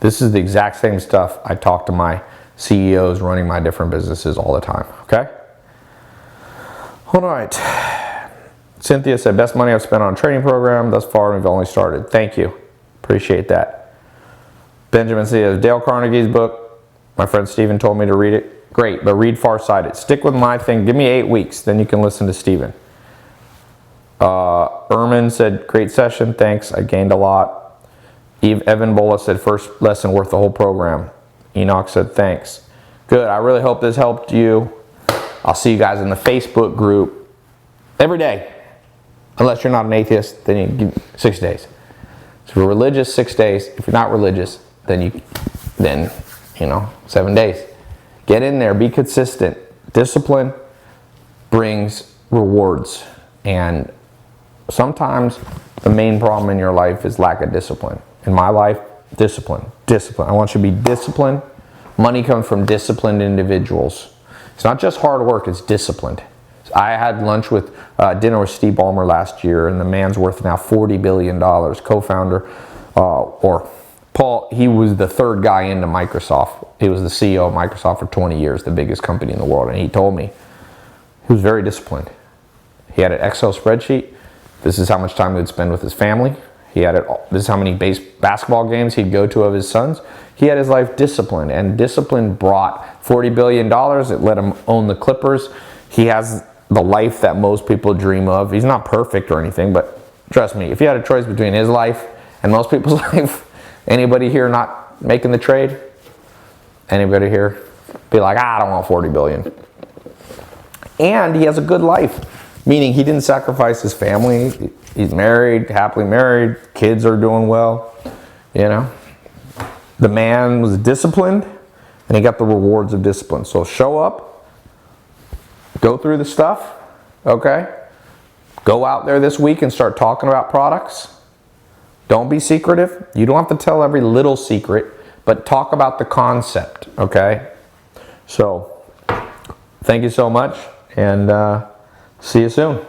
This is the exact same stuff I talk to my CEOs running my different businesses all the time, okay? All right. Cynthia said, best money I've spent on a training program thus far, and we've only started. Thank you. Appreciate that. Benjamin says, Dale Carnegie's book. My friend Steven told me to read it. Great, but read Farsighted. Stick with my thing. Give me 8 weeks, then you can listen to Steven. Ermin said, great session. Thanks. I gained a lot. Evan Bola said, first lesson worth the whole program. Enoch said, thanks. Good. I really hope this helped you. I'll see you guys in the Facebook group every day. Unless you're not an atheist, then you give 6 days. So if you're religious, 6 days. If you're not religious, then 7 days. Get in there, be consistent. Discipline brings rewards. And sometimes the main problem in your life is lack of discipline. In my life, discipline. I want you to be disciplined. Money comes from disciplined individuals. It's not just hard work, it's disciplined. I had dinner with Steve Ballmer last year, and the man's worth now $40 billion. Co-founder, or Paul, he was the third guy into Microsoft. He was the CEO of Microsoft for 20 years, the biggest company in the world. And he told me he was very disciplined. He had an Excel spreadsheet. This is how much time he would spend with his family. This is how many basketball games he'd go to of his sons. He had his life disciplined, and discipline brought $40 billion. It let him own the Clippers. He has the life that most people dream of. He's not perfect or anything, but trust me, if you had a choice between his life and most people's life, anybody here not making the trade? Anybody here be like, I don't want 40 billion. And he has a good life, meaning he didn't sacrifice his family. He's married, happily married, kids are doing well, The man was disciplined, and he got the rewards of discipline. So show up, go through the stuff, okay? Go out there this week and start talking about products. Don't be secretive. You don't have to tell every little secret, but talk about the concept, okay? So, thank you so much, and see you soon.